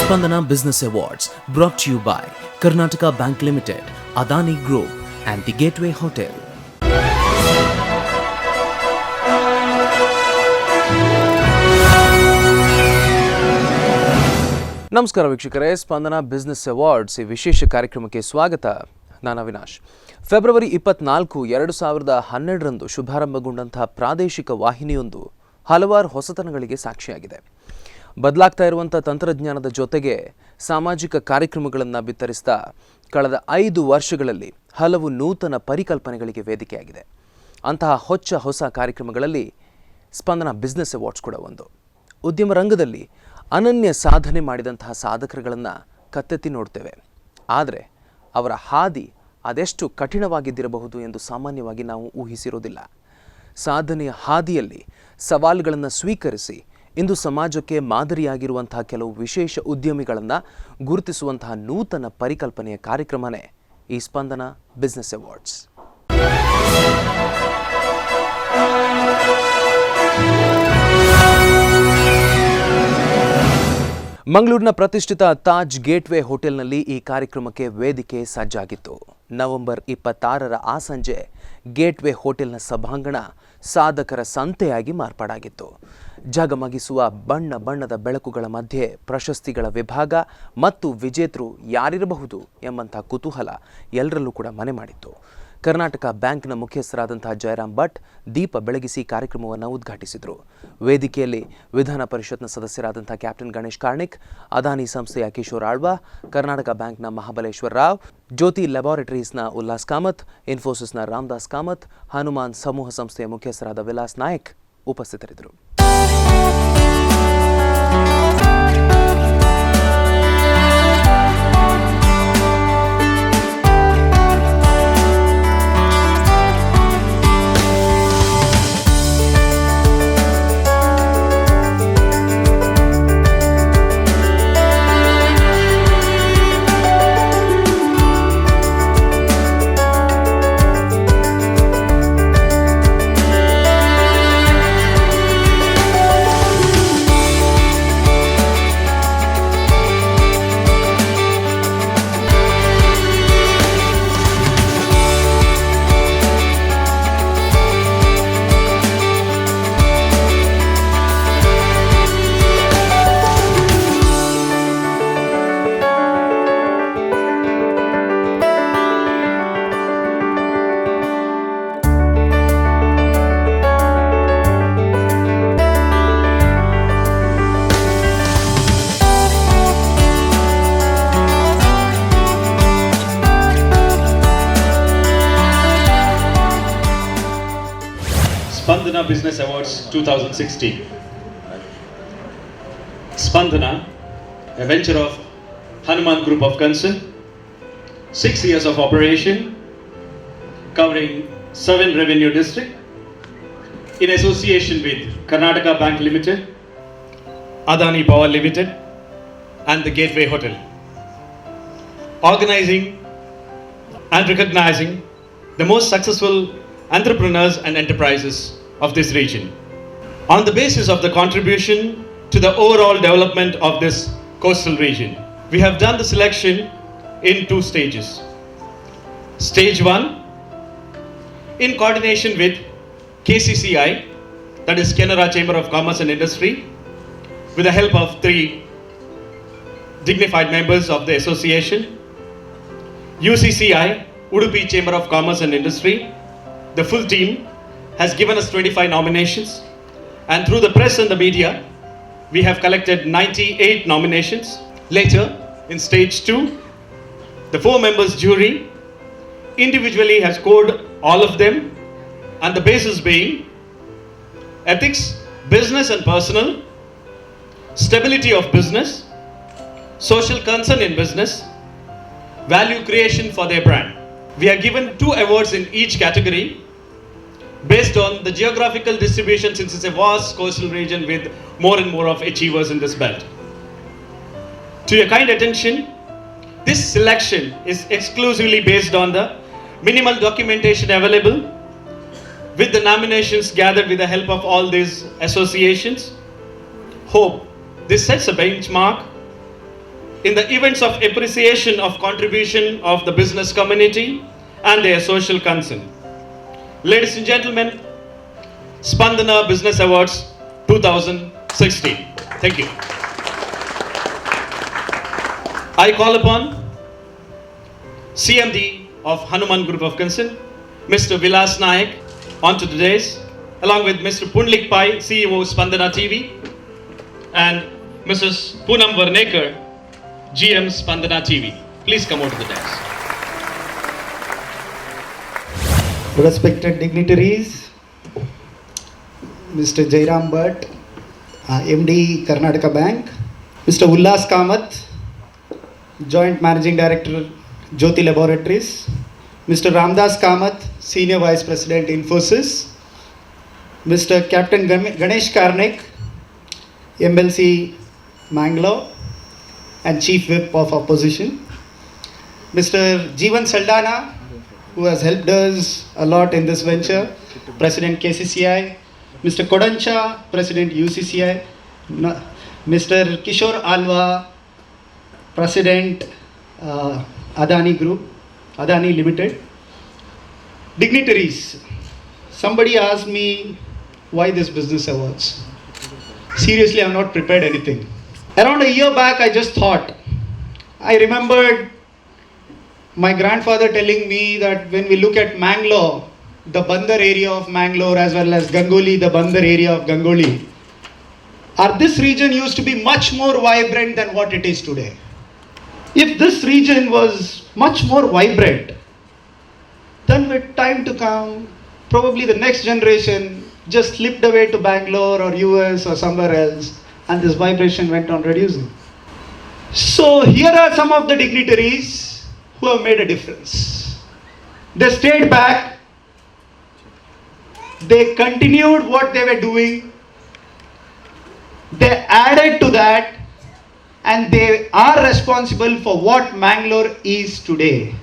Spandana Business Awards brought to you by Karnataka Bank Limited, Adani Group and the Gateway Hotel. ನಮಸ್ಕಾರ ವೀಕ್ಷಕರೇ, ಸ್ಪಂದನ business awards ಈ ವಿಶೇಷ ಕಾರ್ಯಕ್ರಮಕ್ಕೆ ಸ್ವಾಗತ. ನಾನು ಅವಿನಾಶ್. ಫೆಬ್ರವರಿ 24, 2012ರಂದು ಶುಭಾರಂಭಗೊಂಡಂತಹ ಪ್ರಾದೇಶಿಕ ವಾಹಿನಿಯೊಂದು ಹಲವಾರು ಹೊಸತನಗಳಿಗೆ ಸಾಕ್ಷಿಯಾಗಿದೆ. ಬದಲಾಗ್ತಾ ಇರುವಂಥ ತಂತ್ರಜ್ಞಾನದ ಜೊತೆಗೆ ಸಾಮಾಜಿಕ ಕಾರ್ಯಕ್ರಮಗಳನ್ನು ಬಿತ್ತರಿಸ್ತಾ ಕಳೆದ 5 ವರ್ಷಗಳಲ್ಲಿ ಹಲವು ನೂತನ ಪರಿಕಲ್ಪನೆಗಳಿಗೆ ವೇದಿಕೆಯಾಗಿದೆ. ಅಂತಹ ಹೊಸ ಕಾರ್ಯಕ್ರಮಗಳಲ್ಲಿ ಸ್ಪಂದನ ಬಿಸ್ನೆಸ್ ಅವಾರ್ಡ್ಸ್ ಕೂಡ ಒಂದು. ಉದ್ಯಮ ರಂಗದಲ್ಲಿ ಅನನ್ಯ ಸಾಧನೆ ಮಾಡಿದಂತಹ ಸಾಧಕರುಗಳನ್ನು ಕತ್ತೆತ್ತಿ ನೋಡ್ತೇವೆ. ಆದರೆ ಅವರ ಹಾದಿ ಅದೆಷ್ಟು ಕಠಿಣವಾಗಿದ್ದಿರಬಹುದು ಎಂದು ಸಾಮಾನ್ಯವಾಗಿ ನಾವು ಊಹಿಸಿರೋದಿಲ್ಲ. ಸಾಧನೆಯ ಹಾದಿಯಲ್ಲಿ ಸವಾಲುಗಳನ್ನು ಸ್ವೀಕರಿಸಿ ಇಂದು ಸಮಾಜಕ್ಕೆ ಮಾದರಿಯಾಗಿರುವಂತಹ ಕೆಲವು ವಿಶೇಷ ಉದ್ಯಮಿಗಳನ್ನು ಗುರುತಿಸುವಂತಹ ನೂತನ ಪರಿಕಲ್ಪನೆಯ ಕಾರ್ಯಕ್ರಮನೇ ಈ ಸ್ಪಂದನ ಬಿಸ್ನೆಸ್ ಅವಾರ್ಡ್ಸ್. ಮಂಗಳೂರಿನ ಪ್ರತಿಷ್ಠಿತ ತಾಜ್ ಗೇಟ್ವೇ ಹೋಟೆಲ್ನಲ್ಲಿ ಈ ಕಾರ್ಯಕ್ರಮಕ್ಕೆ ವೇದಿಕೆ ಸಜ್ಜಾಗಿತ್ತು. ನವೆಂಬರ್ 26ರ ಆ ಸಂಜೆ ಗೇಟ್ವೇ ಹೋಟೆಲ್ನ ಸಭಾಂಗಣ ಸಾಧಕರ ಸಂತೆಯಾಗಿ ಮಾರ್ಪಾಡಾಗಿತ್ತು. ಜಗಮಗಿಸುವ ಬಣ್ಣದ ಬೆಳಕುಗಳ ಮಧ್ಯೆ ಪ್ರಶಸ್ತಿಗಳ ವಿಭಾಗ ಮತ್ತು ವಿಜೇತರು ಯಾರಿರಬಹುದು ಎಂಬಂಥ ಕುತೂಹಲ ಎಲ್ಲರಲ್ಲೂ ಕೂಡ ಮನೆ ಮಾಡಿತ್ತು. ಕರ್ನಾಟಕ ಬ್ಯಾಂಕ್ನ ಮುಖ್ಯಸ್ಥರಾದಂತಹ ಜಯರಾಮ್ ಭಟ್ ದೀಪ ಬೆಳಗಿಸಿ ಕಾರ್ಯಕ್ರಮವನ್ನು ಉದ್ಘಾಟಿಸಿದರು. ವೇದಿಕೆಯಲ್ಲಿ ವಿಧಾನ ಪರಿಷತ್ನ ಸದಸ್ಯರಾದಂಥ ಕ್ಯಾಪ್ಟನ್ ಗಣೇಶ್ ಕಾರ್ಣಿಕ್, ಅದಾನಿ ಸಂಸ್ಥೆಯ ಕಿಶೋರ್ ಆಳ್ವಾ, ಕರ್ನಾಟಕ ಬ್ಯಾಂಕ್ನ ಮಹಾಬಲೇಶ್ವರ ರಾವ್, ಜ್ಯೋತಿ ಲ್ಯಾಬೋರೇಟರೀಸ್ನ ಉಲ್ಲಾಸ್ ಕಾಮತ್, ಇನ್ಫೋಸಿಸ್ನ ರಾಮದಾಸ್ ಕಾಮತ್, ಹನುಮಾನ್ ಸಮೂಹ ಸಂಸ್ಥೆಯ ಮುಖ್ಯಸ್ಥರಾದ ವಿಲಾಸ್ ನಾಯಕ್ ಉಪಸ್ಥಿತರಿದ್ದರು. Spandana Business Awards 2016. Spandana, a venture of Hanuman Group of Concern, 6 years of operation, covering 7 revenue districts, in association with Karnataka Bank Limited, Adani Power Limited, and the Gateway Hotel, organizing and recognizing the most successful entrepreneurs and enterprises of this region. On the basis of the contribution to the overall development of this coastal region, we have done the selection in 2 stages. Stage 1, in coordination with KCCI, that is Canara Chamber of Commerce and Industry, with the help of 3 dignified members of the association, UCCI, Udupi Chamber of Commerce and Industry. The full team has given us 25 nominations, and through the press and the media, we have collected 98 nominations. Later, in stage 2, the 4 members jury individually has scored all of them, and the basis being ethics, business and personal, stability of business, social concern in business, value creation for their brand. We are given 2 awards in each category based on the geographical distribution, since it's a vast coastal region with more and more of achievers in this belt. To your kind attention, this selection is exclusively based on the minimal documentation available with the nominations gathered with the help of all these associations. Hope this sets a benchmark in the events of appreciation of contribution of the business community and their social concern. Ladies and gentlemen, Spandana Business Awards 2016. Thank you. I call upon CMD of Hanuman Group of Concern, Mr. Vilas Nayak, onto the dais, along with Mr. Pundlik Pai, CEO Spandana TV, and Mrs. Poonam Varnekar, GM Spandana TV. Please come out to the dais. Respected dignitaries, Mr. Jairam Bhatt, MD Karnataka Bank, Mr. Ullas Kamath, Joint Managing Director Jyoti Laboratories, Mr. Ramdas Kamath, Senior Vice President Infosys, Mr. Captain Ganesh Karnik, MLC Mangalore and Chief Whip of Opposition, Mr. Jeevan Saldana, who has helped us a lot in this venture, President KCCI, Mr. Kodancha, President UCCI, Mr. Kishore Alva, President Adani Group, Adani Limited. Dignitaries, somebody asked me why this business awards. Seriously, I have not prepared anything. Around a year back, I just thought, I remembered my grandfather telling me that when we look at Mangalore, the Bandar area of Mangalore as well as Gangoli, the Bandar area of Gangoli, this region used to be much more vibrant than what it is today. If this region was much more vibrant, then with time to come, probably the next generation just slipped away to Bangalore or US or somewhere else, and this vibration went on reducing. So here are some of the dignitaries who have made a difference. They stayed back, they continued what they were doing, they added to that, and they are responsible for what Mangalore is today.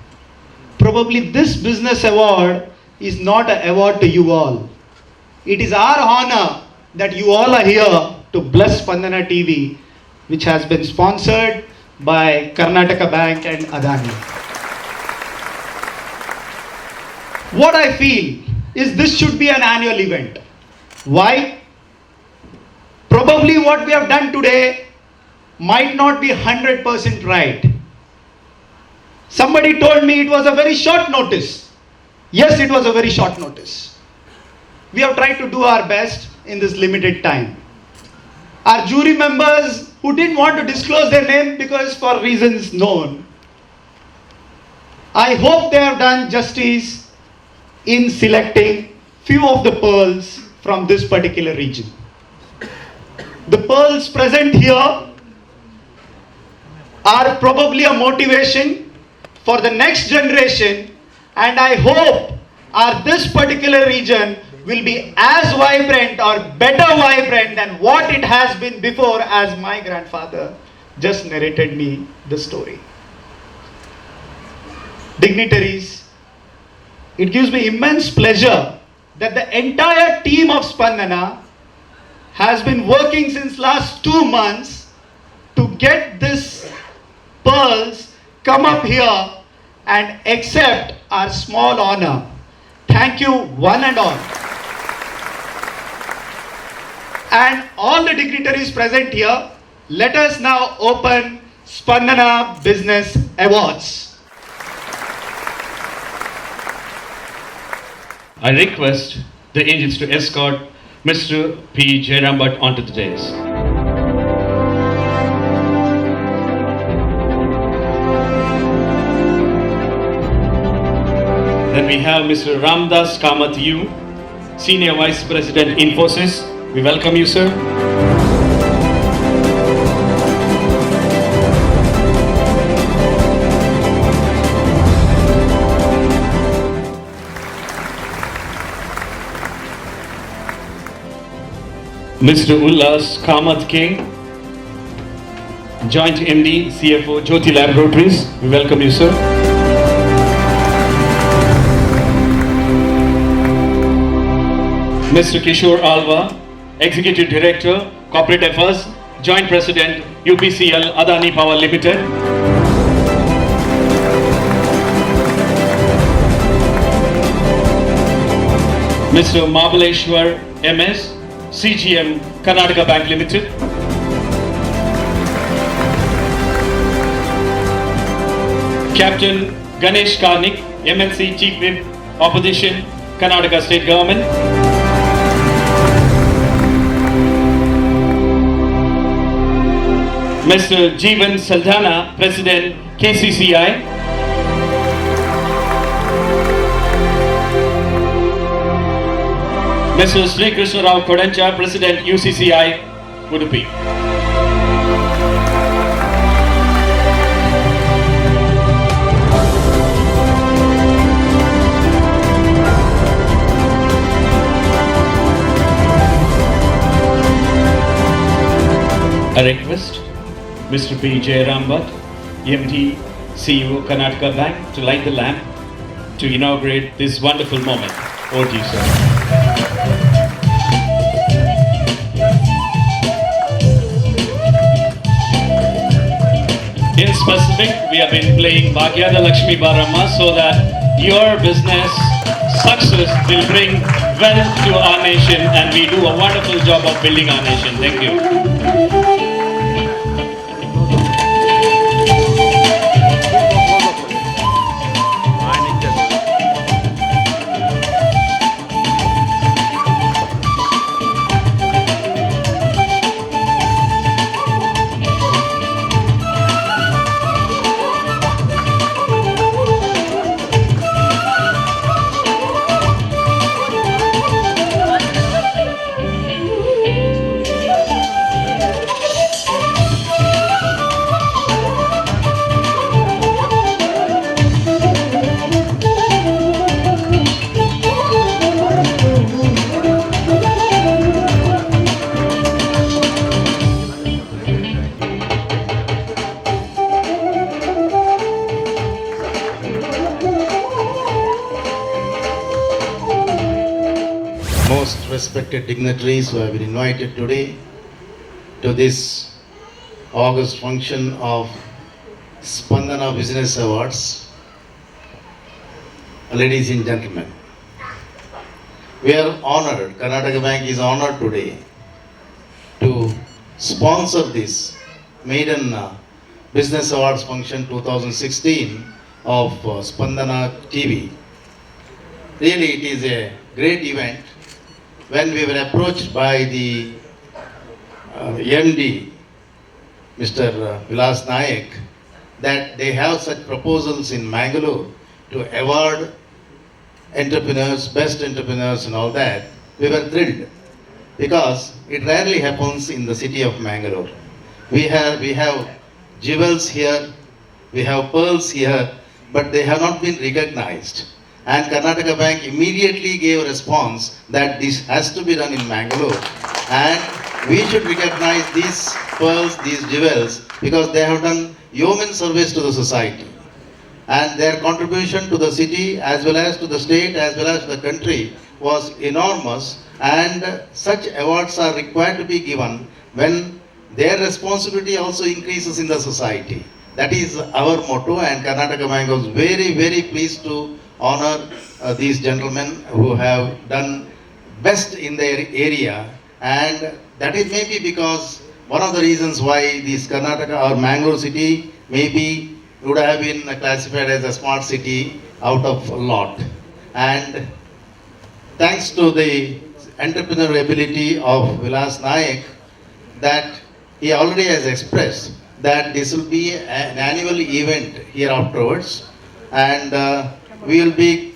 Probably this business award is not an award to you all. It is our honor that you all are here to bless Spandana TV, which has been sponsored by Karnataka Bank and Adani. What I feel is this should be an annual event. Why? Probably what we have done today might not be 100% right. Somebody told me it was a very short notice. Yes, it was a very short notice. We have tried to do our best in this limited time. Our jury members who didn't want to disclose their name because for reasons known, I hope they have done justice in selecting few of the pearls from this particular region. The pearls present here are probably a motivation for the next generation, and I hope this particular region will be as vibrant or better vibrant than what it has been before, as my grandfather just narrated me the story. Dignitaries, it gives me immense pleasure that the entire team of Spandana has been working since last 2 months to get this pearls come up here and accept our small honor. Thank you one and all. And all the dignitaries present here, let us now open Spandana Business Awards. I request the angels to escort Mr. P. Jairam Bhatt onto the dais. Then we have Mr. Ramdas Kamath U, Senior Vice President Infosys. We welcome you, sir. Mr. Ullas Kamath King, Joint MD, CFO, Jyoti Laboratories. We welcome you, sir. Mr. Kishore Alva, Executive Director, Corporate Affairs, Joint President, UPCL Adani Power Limited. Mr. Mabaleshwar MS, CGM Karnataka Bank Limited. Captain Ganesh Karnik, MLC Chief Whip, Opposition, Karnataka State Government. Mr. Jeevan Saldana, President, KCCI. Mr. Sri Krishna Rao Kodancha, President, UCCI, Udupi. A request, Mr. P. Jairam Bhatt, MD, CEO, Karnataka Bank, to light the lamp to inaugurate this wonderful moment. Over to you, sir. In specific, we have been playing Bhagyada Lakshmi Baramma so that your business success will bring wealth to our nation, and we do a wonderful job of building our nation. Thank you. Most respected dignitaries who have been invited today to this August function of Spandana Business Awards. Ladies and gentlemen, we are honored, Karnataka Bank is honored today to sponsor this maiden Business Awards function 2016 of Spandana TV. Really, it is a great event. When we were approached by the MD, Mr. Vilas Nayak, that they have such proposals in Mangalore to award entrepreneurs, best entrepreneurs and all that, we were thrilled because it rarely happens in the city of Mangalore. We have jewels here, we have pearls here, but they have not been recognized. And Karnataka Bank immediately gave a response that this has to be done in Mangalore, and we should recognize these pearls, these jewels, because they have done yeoman service to the society, and their contribution to the city as well as to the state as well as to the country was enormous, and such awards are required to be given when their responsibility also increases in the society. That is our motto, and Karnataka Bank was very, very pleased to honor these gentlemen who have done best in their area, and that is maybe because one of the reasons why this Karnataka or Mangalore city maybe would have been classified as a smart city out of a lot. And thanks to the entrepreneurial ability of Vilas Nayak, that he already has expressed that this will be an annual event here afterwards, and we will be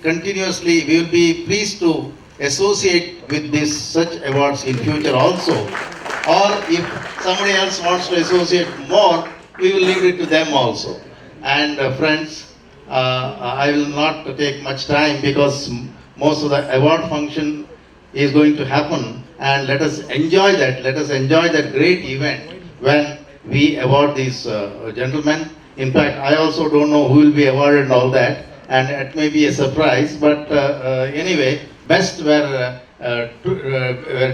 pleased to associate with this such awards in future also, or if somebody else wants to associate more, we will leave it to them also. And friends, I will not take much time because most of the award function is going to happen, and let us enjoy that great event when we award these gentlemen. In fact, I also don't know who will be awarded and all that, and it may be a surprise, but anyway, best were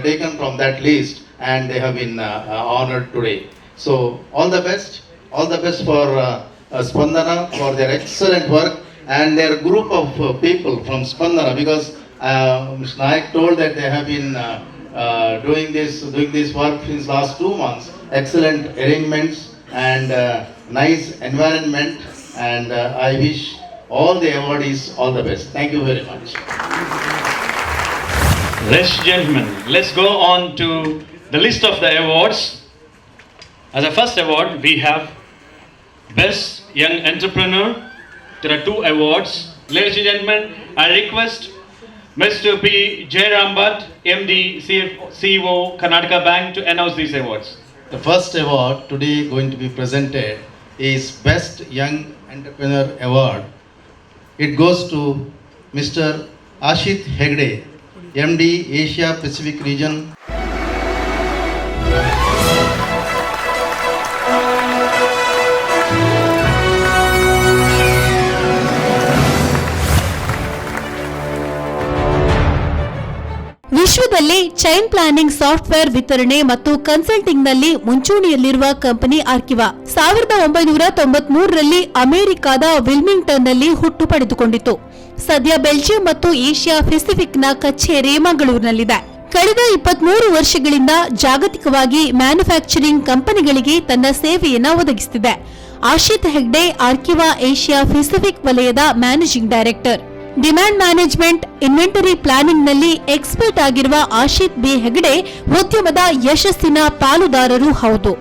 taken from that list, and they have been honored today. So all the best for Spandana for their excellent work and their group of people from Spandana, because Mr. Nayak told that they have been doing this work since last 2 months. Excellent arrangements and nice environment, and I wish all the awardees all the best. Thank you very much. Ladies and gentlemen, let's go on to the list of the awards. As a first award, we have Best Young Entrepreneur. There are 2 awards. Ladies and gentlemen, I request Mr. P. Jairam Bhatt, MD, CEO, Karnataka Bank, to announce these awards. The first award today going to be presented is Best Young Entrepreneur Award. It goes to Mr. Ashit Hegde, MD, Asia Pacific Region. ವಿಶ್ವದಲ್ಲೇ chain planning software ವಿತರಣೆ ಮತ್ತು ಕನ್ಸಲ್ಟಿಂಗ್ನಲ್ಲಿ ಮುಂಚೂಣಿಯಲ್ಲಿರುವ company ಆರ್ಕಿವಾ 1993ರಲ್ಲಿ ಅಮೆರಿಕದ ವಿಲ್ಮಿಂಗ್ಟನ್ನಲ್ಲಿ ಹುಟ್ಟು ಪಡೆದುಕೊಂಡಿತು. ಸದ್ಯ Belgium ಮತ್ತು Asia ಪೆಸಿಫಿಕ್ನ ಕಚೇರಿ ಮಂಗಳೂರಿನಲ್ಲಿದೆ. ಕಳೆದ 23 ವರ್ಷಗಳಿಂದ ಜಾಗತಿಕವಾಗಿ ಮ್ಯಾನುಫ್ಯಾಕ್ಚರಿಂಗ್ ಕಂಪನಿಗಳಿಗೆ ತನ್ನ ಸೇವೆಯನ್ನು ಒದಗಿಸುತ್ತಿದೆ. Ashit Hegde Arkieva Asia Pacific ವಲಯದ managing director. Demand management, inventory ಪ್ಲಾನಿಂಗ್ನಲ್ಲಿ ಎಕ್ಸ್ಪರ್ಟ್ ಆಗಿರುವ ಆಶಿತ್ ಬಿ ಹೆಗ್ಡೆ ಉದ್ಯಮದ ಯಶಸ್ಸಿನ ಪಾಲುದಾರರೂ ಹೌದು.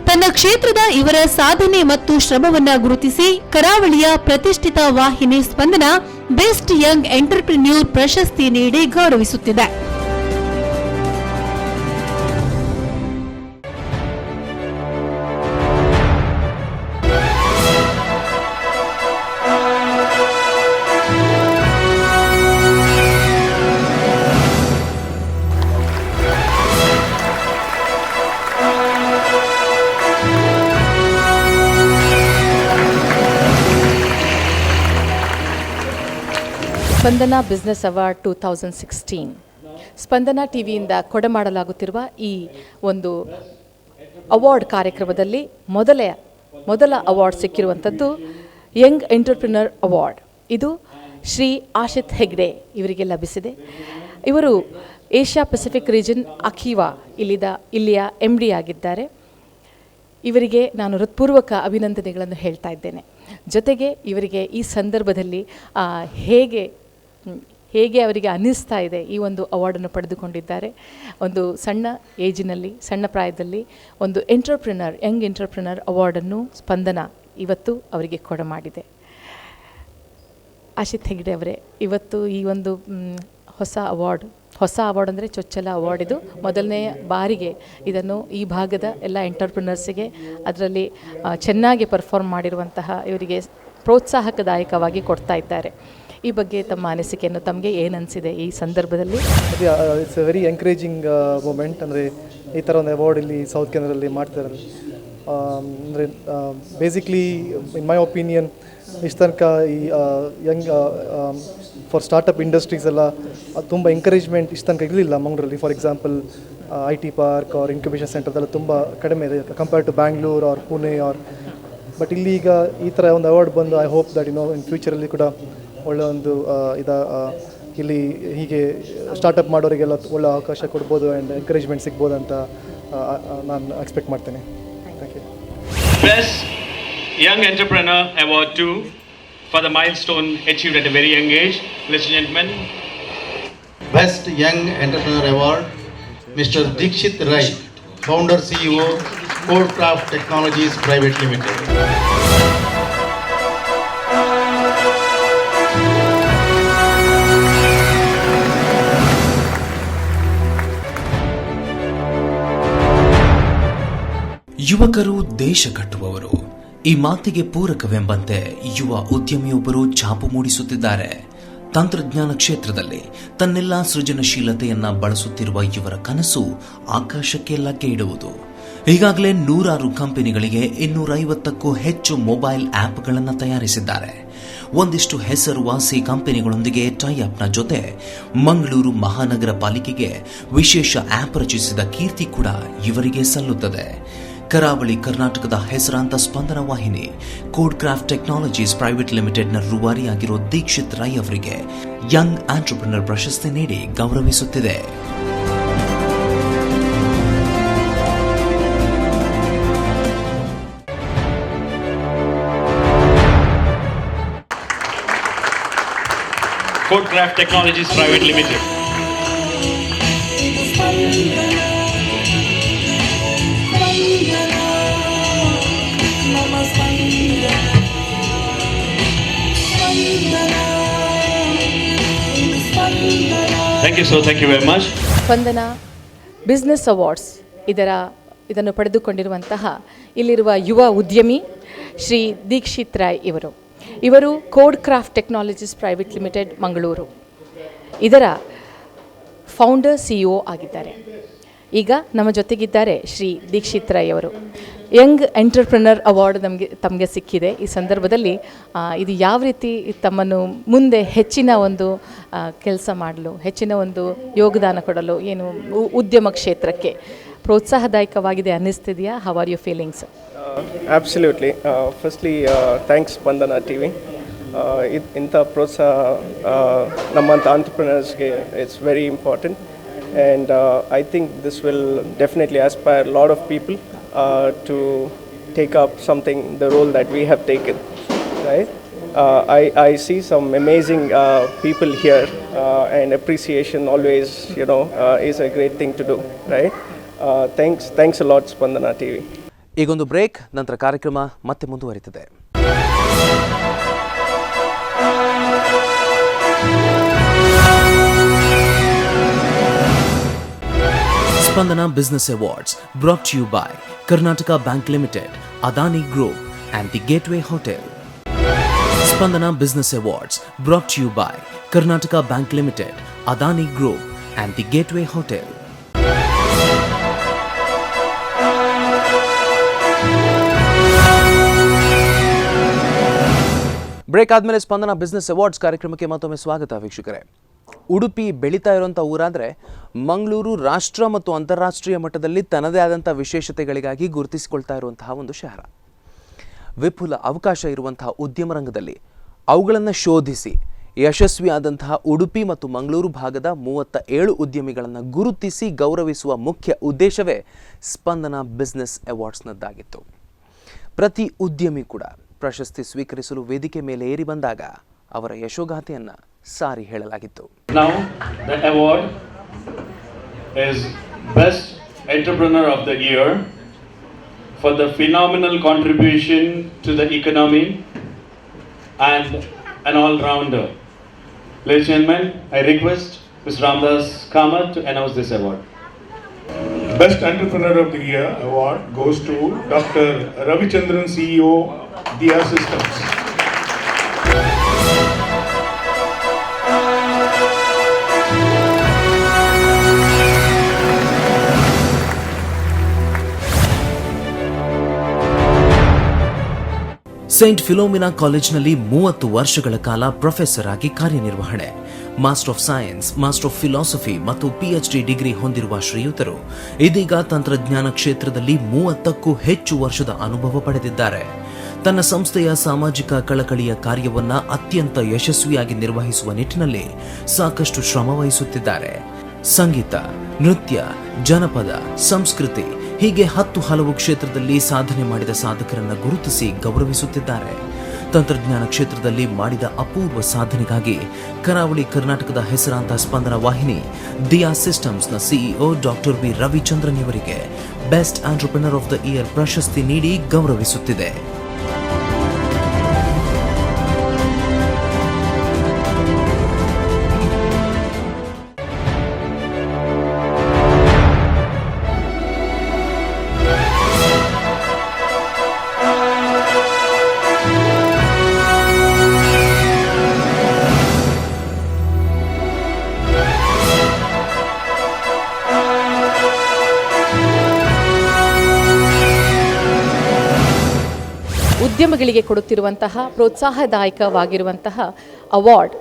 ತನ್ನ ಕ್ಷೇತ್ರದ ಇವರ ಸಾಧನೆ ಮತ್ತು ಶ್ರಮವನ್ನ ಗುರುತಿಸಿ ಕರಾವಳಿಯ ಪ್ರತಿಷ್ಠಿತ ವಾಹಿನಿ ಸ್ಪಂದನ ಬೆಸ್ಟ್ ಯಂಗ್ ಎಂಟರ್ಪ್ರಿನ್ಯೂರ್ ಪ್ರಶಸ್ತಿ ನೀಡಿ ಗೌರವಿಸುತ್ತಿದೆ. ಸ್ಪಂದನ ಬಿಸ್ನೆಸ್ ಅವಾರ್ಡ್ 2016 ಸ್ಪಂದನ ಟಿವಿಯಿಂದ ಕೊಡಮಾಡಲಾಗುತ್ತಿರುವ ಈ ಒಂದು ಅವಾರ್ಡ್ ಕಾರ್ಯಕ್ರಮದಲ್ಲಿ ಮೊದಲ ಅವಾರ್ಡ್ ಸಿಕ್ಕಿರುವಂಥದ್ದು ಯಂಗ್ ಎಂಟರ್ಪ್ರಿನರ್ ಅವಾರ್ಡ್. ಇದು ಶ್ರೀ ಆಶಿತ್ ಹೆಗ್ಡೆ ಇವರಿಗೆ ಲಭಿಸಿದೆ. ಇವರು ಏಷ್ಯಾ ಪೆಸಿಫಿಕ್ ರೀಜನ್ ಅಖೀವಾ ಇಲ್ಲಿಯ MD ಆಗಿದ್ದಾರೆ. ಇವರಿಗೆ ನಾನು ಹೃತ್ಪೂರ್ವಕ ಅಭಿನಂದನೆಗಳನ್ನು ಹೇಳ್ತಾ ಇದ್ದೇನೆ. ಜೊತೆಗೆ ಇವರಿಗೆ ಈ ಸಂದರ್ಭದಲ್ಲಿ ಹೇಗೆ ಅವರಿಗೆ ಅನ್ನಿಸ್ತಾ ಇದೆ ಈ ಒಂದು ಅವಾರ್ಡನ್ನು ಪಡೆದುಕೊಂಡಿದ್ದಾರೆ. ಒಂದು ಸಣ್ಣ ಪ್ರಾಯದಲ್ಲಿ ಒಂದು ಯಂಗ್ ಎಂಟರ್ಪ್ರಿನರ್ ಅವಾರ್ಡನ್ನು ಸ್ಪಂದನ ಇವತ್ತು ಅವರಿಗೆ ಕೊಡಮಾಡಿದೆ. ಆಶಿತ್ ಹೆಗ್ಡೆ ಅವರೇ, ಇವತ್ತು ಈ ಒಂದು ಹೊಸ ಅವಾರ್ಡ್ ಅಂದರೆ ಚೊಚ್ಚಲ ಅವಾರ್ಡ್. ಇದು ಮೊದಲನೇ ಬಾರಿಗೆ ಇದನ್ನು ಈ ಭಾಗದ ಎಲ್ಲ ಎಂಟರ್ಪ್ರಿನರ್ಸಿಗೆ, ಅದರಲ್ಲಿ ಚೆನ್ನಾಗಿ ಪರ್ಫಾರ್ಮ್ ಮಾಡಿರುವಂತಹ ಇವರಿಗೆ ಪ್ರೋತ್ಸಾಹಕದಾಯಕವಾಗಿ ಕೊಡ್ತಾ ಇದ್ದಾರೆ. ಈ ಬಗ್ಗೆ ತಮ್ಮ ಅನಿಸಿಕೆಯನ್ನು ತಮಗೆ ಏನು ಅನಿಸಿದೆ ಈ ಸಂದರ್ಭದಲ್ಲಿ? It's very encouraging moment. ಅಂದರೆ ಈ ಥರ ಒಂದು ಅವಾರ್ಡ್ ಇಲ್ಲಿ ಸೌತ್ ಕೆನರಲ್ಲಿ ಮಾಡ್ತಾರೆ. ಅಂದರೆ ಬೇಸಿಕ್ಲಿ ಇನ್ ಮೈ ಒಪಿನಿಯನ್ ಇಷ್ಟು ತನಕ ಈ ಯಂಗ್ ಫಾರ್ ಸ್ಟಾರ್ಟಪ್ ಇಂಡಸ್ಟ್ರೀಸ್ ಎಲ್ಲ ತುಂಬ ಎಂಕರೇಜ್ಮೆಂಟ್ ಇಷ್ಟು ತನಕ ಇರಲಿಲ್ಲ ಮಂಗಳೂರಲ್ಲಿ. For example IT park or incubation ಸೆಂಟರ್ದೆಲ್ಲ ತುಂಬ ಕಡಿಮೆ ಇದೆ compare to Bangalore or Pune but ಇಲ್ಲಿ ಈಗ ಈ ಥರ ಒಂದು ಅವಾರ್ಡ್ ಬಂದು ಐ ಹೋಪ್ ದಟ್ ಇನ್ ಫ್ಯೂಚರಲ್ಲಿ ಕೂಡ ಒಳ್ಳೆ ಒಂದು ಇಲ್ಲಿ ಹೀಗೆ ಸ್ಟಾರ್ಟಪ್ ಮಾಡೋರಿಗೆಲ್ಲ ಒಳ್ಳೆ ಅವಕಾಶ ಕೊಡ್ಬೋದು ಆ್ಯಂಡ್ ಎಂಕರೇಜ್ಮೆಂಟ್ ಸಿಗ್ಬೋದು ಅಂತ ನಾನು ಎಕ್ಸ್ಪೆಕ್ಟ್ ಮಾಡ್ತೇನೆ. Thank you. Best Young Entrepreneur Award 2 for the milestone achieved at a very young age. Ladies and gentlemen, Best Young Entrepreneur Award, Mr. Dikshit Rai, Founder CEO, Codecraft Technologies Private Limited. ಯುವಕರು ದೇಶ ಕಟ್ಟುವವರು. ಈ ಮಾತಿಗೆ ಪೂರಕವೆಂಬಂತೆ ಯುವ ಉದ್ಯಮಿಯೊಬ್ಬರು ಛಾಪು ಮೂಡಿಸುತ್ತಿದ್ದಾರೆ. ತಂತ್ರಜ್ಞಾನ ಕ್ಷೇತ್ರದಲ್ಲಿ ತನ್ನೆಲ್ಲ ಸೃಜನಶೀಲತೆಯನ್ನ ಬಳಸುತ್ತಿರುವ ಇವರ ಕನಸು ಆಕಾಶಕ್ಕೆ ಲಗ್ಗೆ ಇಡುವುದು. ಈಗಾಗಲೇ 100 ಕಂಪನಿಗಳಿಗೆ 250ಕ್ಕೂ ಹೆಚ್ಚು ಮೊಬೈಲ್ ಆಪ್ಗಳನ್ನು ತಯಾರಿಸಿದ್ದಾರೆ. ಒಂದಿಷ್ಟು ಹೆಸರುವಾಸಿ ಕಂಪನಿಗಳೊಂದಿಗೆ ಟೈಅಪ್ನ ಜೊತೆ ಮಂಗಳೂರು ಮಹಾನಗರ ಪಾಲಿಕೆಗೆ ವಿಶೇಷ ಆಪ್ ರಚಿಸಿದ ಕೀರ್ತಿ ಕೂಡ ಇವರಿಗೆ ಸಲ್ಲುತ್ತದೆ. ಕರಾವಳಿ ಕರ್ನಾಟಕದ ಹೆಸರಾಂತ ಸ್ಪಂದನ ವಾಹಿನಿ ಕೋಡ್ ಕ್ರಾಫ್ಟ್ ಟೆಕ್ನಾಲಜೀಸ್ ಪ್ರೈವೇಟ್ ಲಿಮಿಟೆಡ್ನ ರೂವಾರಿಯಾಗಿರೋ ದೀಕ್ಷಿತ್ ರೈ ಅವರಿಗೆ ಯಂಗ್ ಆಂಟ್ರಪ್ರಿನರ್ ಪ್ರಶಸ್ತಿ ನೀಡಿ ಗೌರವಿಸುತ್ತಿದೆ. Codecraft Technologies Private Limited. Thank you, sir. Thank you very much. Spandana business awards ಇದನ್ನು ಪಡೆದುಕೊಂಡಿರುವಂತಹ ಇಲ್ಲಿರುವ ಯುವ ಉದ್ಯಮಿ ಶ್ರೀ ದೀಕ್ಷಿತ್ ರಾಯ್ ಇವರು code craft technologies private limited Mangaluru ಇದರ ಫೌಂಡರ್ CEO ಆಗಿದ್ದಾರೆ. ಈಗ ನಮ್ಮ ಜೊತೆಗಿದ್ದಾರೆ ಶ್ರೀ ದೀಕ್ಷಿತ್ ರಾಯ್ ಅವರು. ಯಂಗ್ ಎಂಟರ್ಪ್ರಿನರ್ ಅವಾರ್ಡ್ ತಮಗೆ ಸಿಕ್ಕಿದೆ. ಈ ಸಂದರ್ಭದಲ್ಲಿ ಇದು ಯಾವ ರೀತಿ ತಮ್ಮನ್ನು ಮುಂದೆ ಹೆಚ್ಚಿನ ಒಂದು ಕೆಲಸ ಮಾಡಲು, ಹೆಚ್ಚಿನ ಒಂದು ಯೋಗದಾನ ಕೊಡಲು, ಏನು ಉದ್ಯಮ ಕ್ಷೇತ್ರಕ್ಕೆ ಪ್ರೋತ್ಸಾಹದಾಯಕವಾಗಿದೆ ಅನ್ನಿಸ್ತಿದೆಯಾ? How are you feelings? Absolutely. Firstly, thanks Spandana TV. ಇಂಥ ಪ್ರೋತ್ಸಾಹ ನಮ್ಮಂಥ ಆಂಟ್ರಪ್ರಿನರ್ಸ್ಗೆ it's very important and I think this will definitely aspire lot of people to take up something the role that we have taken, right? I see some amazing people here and appreciation always, is a great thing to do, right? Thanks a lot Spandana TV. ಈಗೊಂದು break, ನಂತರ ಕಾರ್ಯಕ್ರಮ ಮತ್ತೆ ಮುಂದುವರಿಯುತ್ತದೆ. Spandana business awards brought to you by Karnataka Bank Limited, Adani Group and the Gateway Hotel. Spandana Business Awards brought to you by Karnataka Bank Limited, Adani Group and the Gateway Hotel. Break ಆದಮೇಲೆ Spandana business awards ಕಾರ್ಯಕ್ರಮಕ್ಕೆ ಮತ್ತೊಮ್ಮೆ ಸ್ವಾಗತ ವೀಕ್ಷಕರೇ. ಉಡುಪಿ ಬೆಳೀತಾ ಇರುವಂಥ ಊರಾದರೆ ಮಂಗಳೂರು ರಾಷ್ಟ್ರ ಮತ್ತು ಅಂತಾರಾಷ್ಟ್ರೀಯ ಮಟ್ಟದಲ್ಲಿ ತನ್ನದೇ ಆದಂಥ ವಿಶೇಷತೆಗಳಿಗಾಗಿ ಗುರುತಿಸಿಕೊಳ್ತಾ ಇರುವಂತಹ ಒಂದು ಶಹರ. ವಿಪುಲ ಅವಕಾಶ ಇರುವಂತಹ ಉದ್ಯಮ ರಂಗದಲ್ಲಿ ಅವುಗಳನ್ನು ಶೋಧಿಸಿ ಯಶಸ್ವಿಯಾದಂತಹ ಉಡುಪಿ ಮತ್ತು ಮಂಗಳೂರು ಭಾಗದ 37 ಉದ್ಯಮಿಗಳನ್ನು ಗುರುತಿಸಿ ಗೌರವಿಸುವ ಮುಖ್ಯ ಉದ್ದೇಶವೇ ಸ್ಪಂದನ ಬಿಸ್ನೆಸ್ ಅವಾರ್ಡ್ಸ್ನದ್ದಾಗಿತ್ತು. ಪ್ರತಿ ಉದ್ಯಮಿ ಕೂಡ ಪ್ರಶಸ್ತಿ ಸ್ವೀಕರಿಸಲು ವೇದಿಕೆ ಮೇಲೆ ಏರಿ ಬಂದಾಗ ಅವರ ಯಶೋಗಾಥೆಯನ್ನು ಸಾರಿ ಹೇಳಲಾಗಿತ್ತು. Now the award is Best Entrepreneur of the Year for the phenomenal contribution to the economy and an all-rounder. Ladies and gentlemen, I request Mr. Ramdas Kamath to announce this award. Best Entrepreneur of the Year award goes to Dr. Ravichandran, CEO, Dia Systems. Saint Philomena ಕಾಲೇಜಿನಲ್ಲಿ 30 ವರ್ಷಗಳ ಕಾಲ professor ಆಗಿ ಕಾರ್ಯನಿರ್ವಹಣೆ, master of science, master of philosophy ಮತ್ತು PhD degree ಹೊಂದಿರುವ ಶ್ರೀಯುತರು ಇದೀಗ ತಂತ್ರಜ್ಞಾನ ಕ್ಷೇತ್ರದಲ್ಲಿ 30ಕ್ಕೂ ಹೆಚ್ಚು ವರ್ಷದ ಅನುಭವ ಪಡೆದಿದ್ದಾರೆ. ತನ್ನ ಸಂಸ್ಥೆಯ ಸಾಮಾಜಿಕ ಕಳಕಳಿಯ ಕಾರ್ಯವನ್ನ ಅತ್ಯಂತ ಯಶಸ್ವಿಯಾಗಿ ನಿರ್ವಹಿಸುವ ನಿಟ್ಟಿನಲ್ಲಿ ಸಾಕಷ್ಟು ಶ್ರಮ ವಹಿಸುತ್ತಿದ್ದಾರೆ. ಸಂಗೀತ, ನೃತ್ಯ, ಜನಪದ, ಸಂಸ್ಕೃತಿ ಹೀಗೆ 10 ಹಲವು ಕ್ಷೇತ್ರದಲ್ಲಿ ಸಾಧನೆ ಮಾಡಿದ ಸಾಧಕರನ್ನ ಗುರುತಿಸಿ ಗೌರವಿಸುತ್ತಿದ್ದಾರೆ. ತಂತ್ರಜ್ಞಾನ ಕ್ಷೇತ್ರದಲ್ಲಿ ಮಾಡಿದ ಅಪೂರ್ವ ಸಾಧನೆಗಾಗಿ ಕರಾವಳಿ ಕರ್ನಾಟಕದ ಹೆಸರಾಂತ ಸ್ಪಂದನ ವಾಹಿನಿ ದಿಯಾ ಸಿಸ್ಟಮ್ಸ್ನ CEO ಡಾಕ್ಟರ್ ವಿ ರವಿಚಂದ್ರನ್ ಇವರಿಗೆ best entrepreneur of the year ಪ್ರಶಸ್ತಿ ನೀಡಿ ಗೌರವಿಸುತ್ತಿದೆ. ಉದ್ಯಮಗಳಿಗೆ ಕೊಡುತ್ತಿರುವಂತಹ ಪ್ರೋತ್ಸಾಹದಾಯಕವಾಗಿರುವಂತಹ ಅವಾರ್ಡ್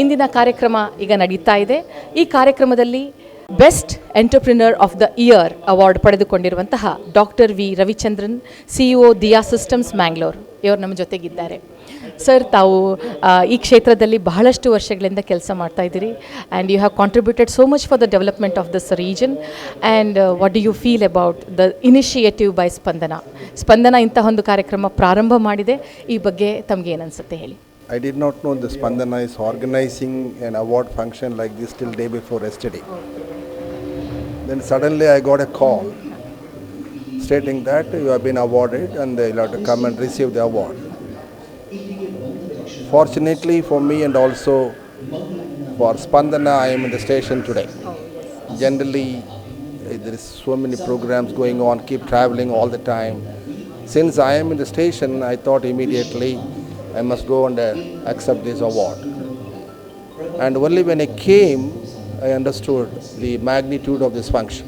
ಇಂದಿನ ಕಾರ್ಯಕ್ರಮ ಈಗ ನಡೀತಾ ಇದೆ. ಈ ಕಾರ್ಯಕ್ರಮದಲ್ಲಿ best entrepreneur of the year award ಪಡೆದುಕೊಂಡಿರುವಂತಹ doctor V Ravichandran, CEO Diya systems Mangalore, ಇವರು ನಮ್ಮ ಜೊತೆಗಿದ್ದಾರೆ. ಸರ್, ತಾವು ಈ ಕ್ಷೇತ್ರದಲ್ಲಿ ಬಹಳಷ್ಟು ವರ್ಷಗಳಿಂದ ಕೆಲಸ ಮಾಡ್ತಾ ಇದ್ದೀರಿ, and you have contributed so much for the development of this region. And what do you feel about the initiative by Spandana ಇಂಥ ಒಂದು ಕಾರ್ಯಕ್ರಮ ಪ್ರಾರಂಭ ಮಾಡಿದೆ, ಈ ಬಗ್ಗೆ ತಮಗೆ ಏನನ್ಸುತ್ತೆ ಹೇಳಿ? I did not know the Spandana is organizing an award function like this till day before yesterday. Then suddenly I got a call stating that you have been awarded and you have to come and receive the award. Fortunately for me and also for Spandana, I am in the station today. Generally, there is so many programs going on, keep traveling all the time. Since I am in the station, I thought immediately I must go and accept this award. And only when I came, I understood the magnitude of this function.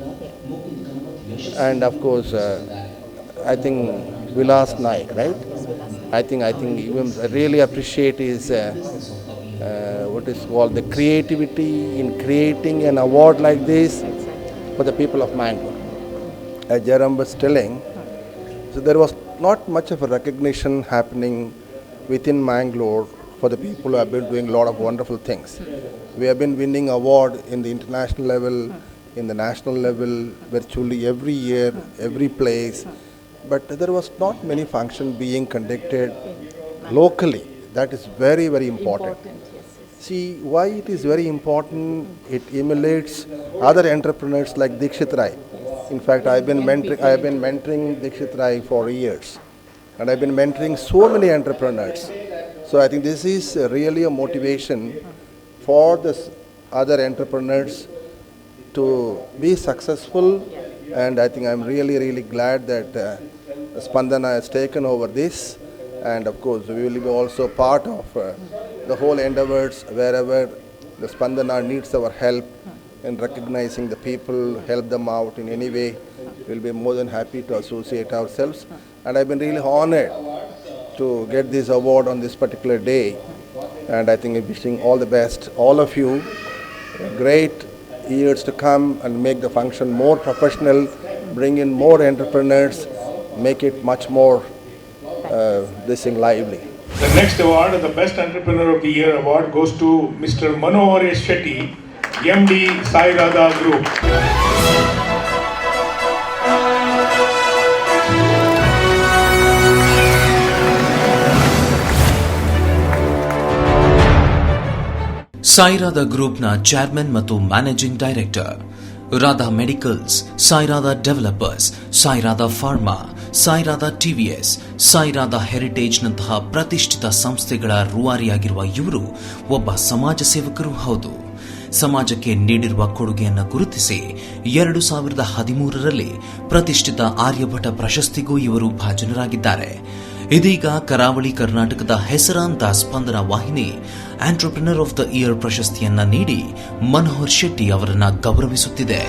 And of course, I think Vilas Naik, right? I think even I really appreciate his what is called the creativity in creating an award like this for the people of Mangalore. As Jaram was telling, so there was not much of a recognition happening within Mangalore for the people who have been doing a lot of wonderful things. We have been winning award in the international level, in the national level, virtually every year, every place. But there was not many functions being conducted locally. That is very, very important. See, why it is very important, it emulates other entrepreneurs like Dikshit Rai. In fact, I have been mentoring Dikshit Rai for years. And I've been mentoring so many entrepreneurs. So I think this is really a motivation for the other entrepreneurs to be successful. And I think I'm really, really glad that Spandana has taken over this. And of course, we will be also part of the whole endeavors wherever the Spandana needs our help in recognizing the people, help them out in any way. We'll be more than happy to associate ourselves. And I've been really honored to get this award on this particular day. And I think I'm wishing all the best, all of you, great years to come and make the function more professional, bring in more entrepreneurs, make it much more this thing lively. The next award, the Best Entrepreneur of the Year award, goes to Mr. Manohar Shetty, MD Sai Radha Group. Sairadha ಗ್ರೂಪ್ನ chairman ಮತ್ತು managing director, Radha medicals, Sairadha developers, Sairadha pharma, Sairadha TVS, Sairadha ಹೆರಿಟೇಜ್ನಂತಹ ಪ್ರತಿಷ್ಠಿತ ಸಂಸ್ಥೆಗಳ ರೂವಾರಿಯಾಗಿರುವ ಇವರು ಒಬ್ಬ ಸಮಾಜ ಸೇವಕರೂ ಹೌದು. ಸಮಾಜಕ್ಕೆ ನೀಡಿರುವ ಕೊಡುಗೆಯನ್ನು ಗುರುತಿಸಿ 2013ರಲ್ಲಿ ಪ್ರತಿಷ್ಠಿತ ಆರ್ಯಭಟ ಪ್ರಶಸ್ತಿಗೂ ಇವರು ಭಾಜನರಾಗಿದ್ದಾರೆ. ಇದೀಗ ಕರಾವಳಿ ಕರ್ನಾಟಕದ ಹೆಸರಾಂತ ಸ್ಪಂದನ ವಾಹಿನಿ ಆಂಟ್ರಪ್ರಿನರ್ ಆಫ್ ದ ಇಯರ್ ಪ್ರಶಸ್ತಿಯನ್ನ ನೀಡಿ ಮನೋಹರ್ ಶೆಟ್ಟಿ ಅವರನ್ನ ಗೌರವಿಸುತ್ತಿದೆ.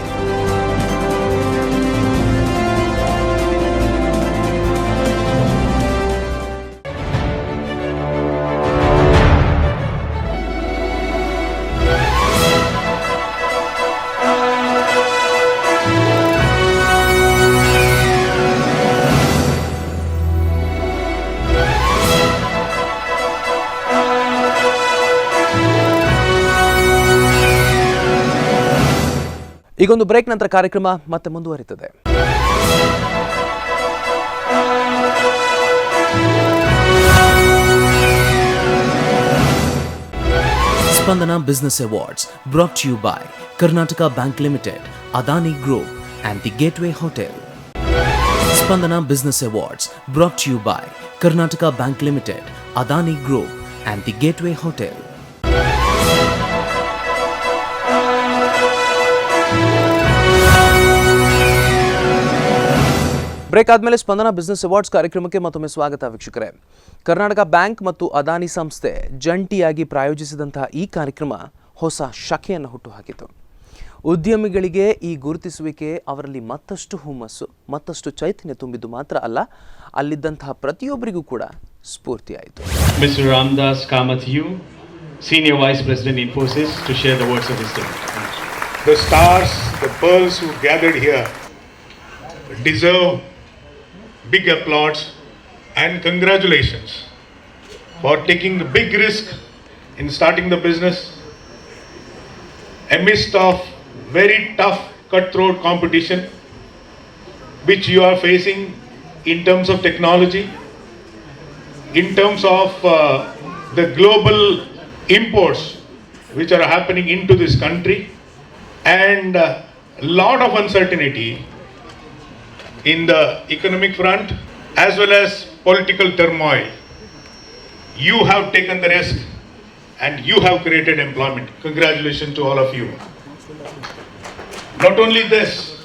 ಈಗೊಂದು ಬ್ರೇಕ್ ನಂತರ ಕಾರ್ಯಕ್ರಮ ಮತ್ತೆ ಮುಂದುವರಿಯುತ್ತದೆ. Spandana business awards brought to you by Karnataka Bank Limited, Adani Group and the Gateway Hotel. Spandana Business Awards brought to you by Karnataka Bank Limited, Adani Group and the Gateway Hotel. Break ಆದಮೇಲೆ Spandana business awards ಕಾರ್ಯಕ್ರಮಕ್ಕೆ ಮತ್ತೊಮ್ಮೆ ಸ್ವಾಗತ ವೀಕ್ಷಕರೇ. Karnataka bank ಮತ್ತು ಅದಾನಿ ಸಂಸ್ಥೆ ಜಂಟಿಯಾಗಿ ಪ್ರಾಯೋಜಿಸಿದಂತಹ ಈ ಕಾರ್ಯಕ್ರಮ ಹೊಸ ಶಾಖೆಯನ್ನು ಹುಟ್ಟುಹಾಕಿತು. ಉದ್ಯಮಿಗಳಿಗೆ ಈ ಗುರುತಿಸುವಿಕೆ ಅವರಲ್ಲಿ ಮತ್ತಷ್ಟು ಹುಮ್ಮಸ್ಸು, ಮತ್ತಷ್ಟು ಚೈತನ್ಯ ತುಂಬಿದ್ದು ಮಾತ್ರ ಅಲ್ಲ, ಅಲ್ಲಿದ್ದಂತಹ ಪ್ರತಿಯೊಬ್ಬರಿಗೂ ಕೂಡ ಸ್ಫೂರ್ತಿಯಾಯಿತು. Mr. Ramdas Kamath, Senior Vice President Infosys, to share the words of wisdom. the stars, the pearls who gathered here deserve big applause and congratulations for taking the big risk in starting the business amidst of very tough cutthroat competition which you are facing in terms of technology, in terms of the global imports which are happening into this country, and a lot of uncertainty in the economic front as well as political turmoil. You have taken the risk and you have created employment. Congratulations to all of you. Not only this,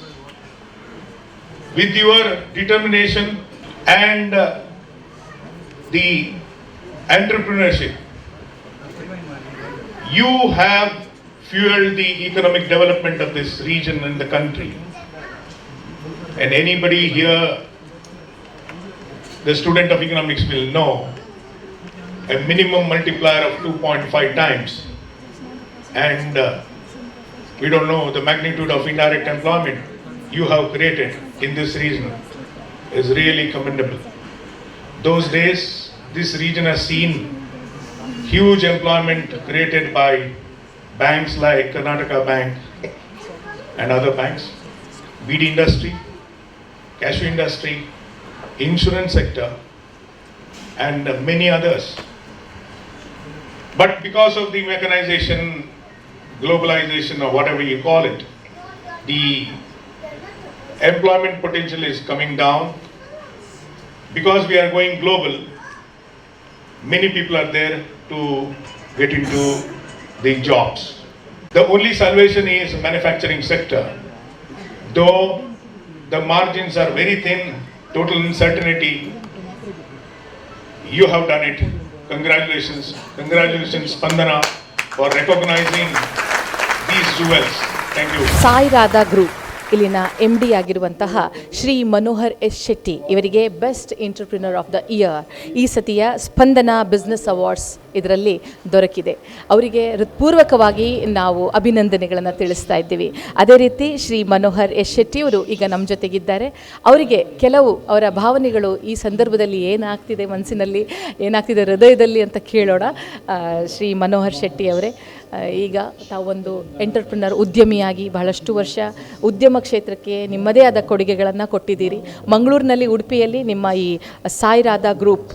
with your determination and the entrepreneurship, you have fueled the economic development of this region and the country. And anybody here, the student of economics, will know a minimum multiplier of 2.5 times. And we don't know the magnitude of indirect employment you have created in this region is really commendable. Those days, this region has seen huge employment created by banks like Karnataka Bank and other banks, bead industry, cashew industry, insurance sector, and many others. But because of the mechanization, globalization, or whatever you call it, the employment potential is coming down. Because we are going global, many people are there to get into the jobs. The only salvation is manufacturing sector. Though the margins are very thin, total uncertainty, you have done it. Congratulations. Congratulations, Spandana, for recognizing these jewels. Thank you. Sai Radha group ಇಲ್ಲಿನ M D ಆಗಿರುವಂತಹ Shri Manohar S Shetty ಇವರಿಗೆ best entrepreneur of the year ಈ ಸತಿಯ ಸ್ಪಂದನ business awards ಇದರಲ್ಲಿ ದೊರಕಿದೆ. ಅವರಿಗೆ ಹೃತ್ಪೂರ್ವಕವಾಗಿ ನಾವು ಅಭಿನಂದನೆಗಳನ್ನು ತಿಳಿಸ್ತಾ ಇದ್ದೀವಿ. ಅದೇ ರೀತಿ ಶ್ರೀ ಮನೋಹರ್ ಎಸ್ ಶೆಟ್ಟಿಯವರು ಈಗ ನಮ್ಮ ಜೊತೆಗಿದ್ದಾರೆ. ಅವರಿಗೆ ಕೆಲವು ಅವರ ಭಾವನೆಗಳು ಈ ಸಂದರ್ಭದಲ್ಲಿ ಏನಾಗ್ತಿದೆ ಮನಸ್ಸಿನಲ್ಲಿ, ಏನಾಗ್ತಿದೆ ಹೃದಯದಲ್ಲಿ ಅಂತ ಕೇಳೋಣ. ಶ್ರೀ ಮನೋಹರ್ ಶೆಟ್ಟಿ ಅವರೇ, ಈಗ ತಾವೊಂದು ಎಂಟರ್ಪ್ರಿನರ್ ಉದ್ಯಮಿಯಾಗಿ ಬಹಳಷ್ಟು ವರ್ಷ ಉದ್ಯಮ ಕ್ಷೇತ್ರಕ್ಕೆ ನಿಮ್ಮದೇ ಆದ ಕೊಡುಗೆಗಳನ್ನು ಕೊಟ್ಟಿದ್ದೀರಿ. ಮಂಗಳೂರಿನಲ್ಲಿ, ಉಡುಪಿಯಲ್ಲಿ ನಿಮ್ಮ ಈ ಸಾಯಿ ರಾಧಾ ಗ್ರೂಪ್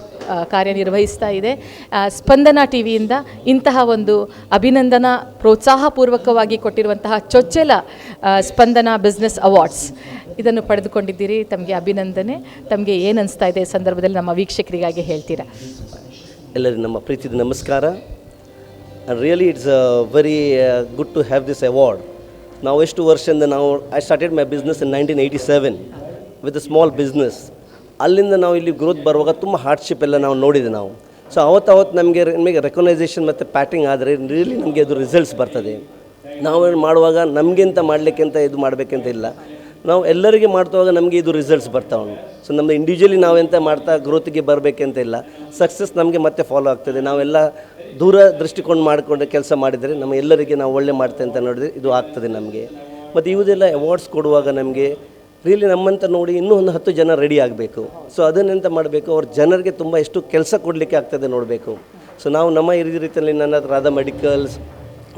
ಕಾರ್ಯನಿರ್ವಹಿಸ್ತಾ ಇದೆ. ಸ್ಪಂದನ ಟಿ ವಿಯಿಂದ ಇಂತಹ ಒಂದು ಅಭಿನಂದನಾ ಪ್ರೋತ್ಸಾಹಪೂರ್ವಕವಾಗಿ ಕೊಟ್ಟಿರುವಂತಹ ಚೊಚ್ಚಲ ಸ್ಪಂದನ ಬಿಸ್ನೆಸ್ ಅವಾರ್ಡ್ಸ್ ಇದನ್ನು ಪಡೆದುಕೊಂಡಿದ್ದೀರಿ. ತಮಗೆ ಅಭಿನಂದನೆ. ತಮಗೆ ಏನು ಅನಿಸ್ತಾ ಇದೆ ಸಂದರ್ಭದಲ್ಲಿ ನಮ್ಮ ವೀಕ್ಷಕರಿಗಾಗಿ ಹೇಳ್ತೀರಾ? ಎಲ್ಲರಿಗೂ ನಮ್ಮ ಪ್ರೀತಿದ ನಮಸ್ಕಾರ. And really it's very good to have this award. Now ಎಷ್ಟು ವರ್ಷದಿಂದ I started my business in 1987 with a small business. ಅಲ್ಲಿಂದ ನಾವು ಇಲ್ಲಿ ಗ್ರೋತ್ ಬರುವಾಗ ತುಂಬ ಹಾರ್ಡ್ಶಿಪ್ ಎಲ್ಲ ನಾವು ನೋಡಿದೆ ನಾವು. ಸೊ ಅವತ್ತು ನಮಗೆ ರೆಕಗ್ನೈಸೇಷನ್ ಮತ್ತು ಪ್ಯಾಟಿಂಗ್ ಆದರೆ ರಿಯಲಿ ನಮಗೆ ಅದು ರಿಸಲ್ಟ್ಸ್ ಬರ್ತದೆ. ನಾವು ಮಾಡುವಾಗ ನಮಗಿಂತ ಮಾಡಲಿಕ್ಕೆ ಅಂತ ಇದು ಮಾಡಬೇಕಂತ ಇಲ್ಲ, ನಾವು ಎಲ್ಲರಿಗೆ ಮಾಡ್ತವಾಗ ನಮಗೆ ಇದು ರಿಸಲ್ಟ್ಸ್ ಬರ್ತಾವೆ. ಸೊ ನಮ್ಮದು ಇಂಡಿವಿಜುವಲಿ ನಾವೆಂತ ಮಾಡ್ತಾ ಗ್ರೋತಿಗೆ ಬರಬೇಕಂತ ಇಲ್ಲ, ಸಕ್ಸಸ್ ನಮಗೆ ಮತ್ತೆ ಫಾಲೋ ಆಗ್ತದೆ. ನಾವೆಲ್ಲ ದೂರ ದೃಷ್ಟಿಕೋನ ಮಾಡಿಕೊಂಡು ಕೆಲಸ ಮಾಡಿದರೆ ನಮ್ಮ ಎಲ್ಲರಿಗೆ ನಾವು ಒಳ್ಳೆ ಮಾಡ್ತೇವೆ ಅಂತ ನೋಡಿದರೆ ಇದು ಆಗ್ತದೆ ನಮಗೆ. ಮತ್ತು ಇವುದೆಲ್ಲ ಅವಾರ್ಡ್ಸ್ ಕೊಡುವಾಗ ನಮಗೆ ರಿಯಲಿ ನಮ್ಮಂತ ನೋಡಿ ಇನ್ನೂ ಒಂದು 10 ಜನ ರೆಡಿ ಆಗಬೇಕು. ಸೊ ಅದನ್ನೆಂತ ಮಾಡಬೇಕು, ಅವ್ರ ಜನರಿಗೆ ತುಂಬ ಎಷ್ಟು ಕೆಲಸ ಕೊಡಲಿಕ್ಕೆ ಆಗ್ತದೆ ನೋಡಬೇಕು. ಸೊ ನಾವು ನಮ್ಮ ಈ ರೀತಿಯಲ್ಲಿ ನನ್ನ Radha medicals,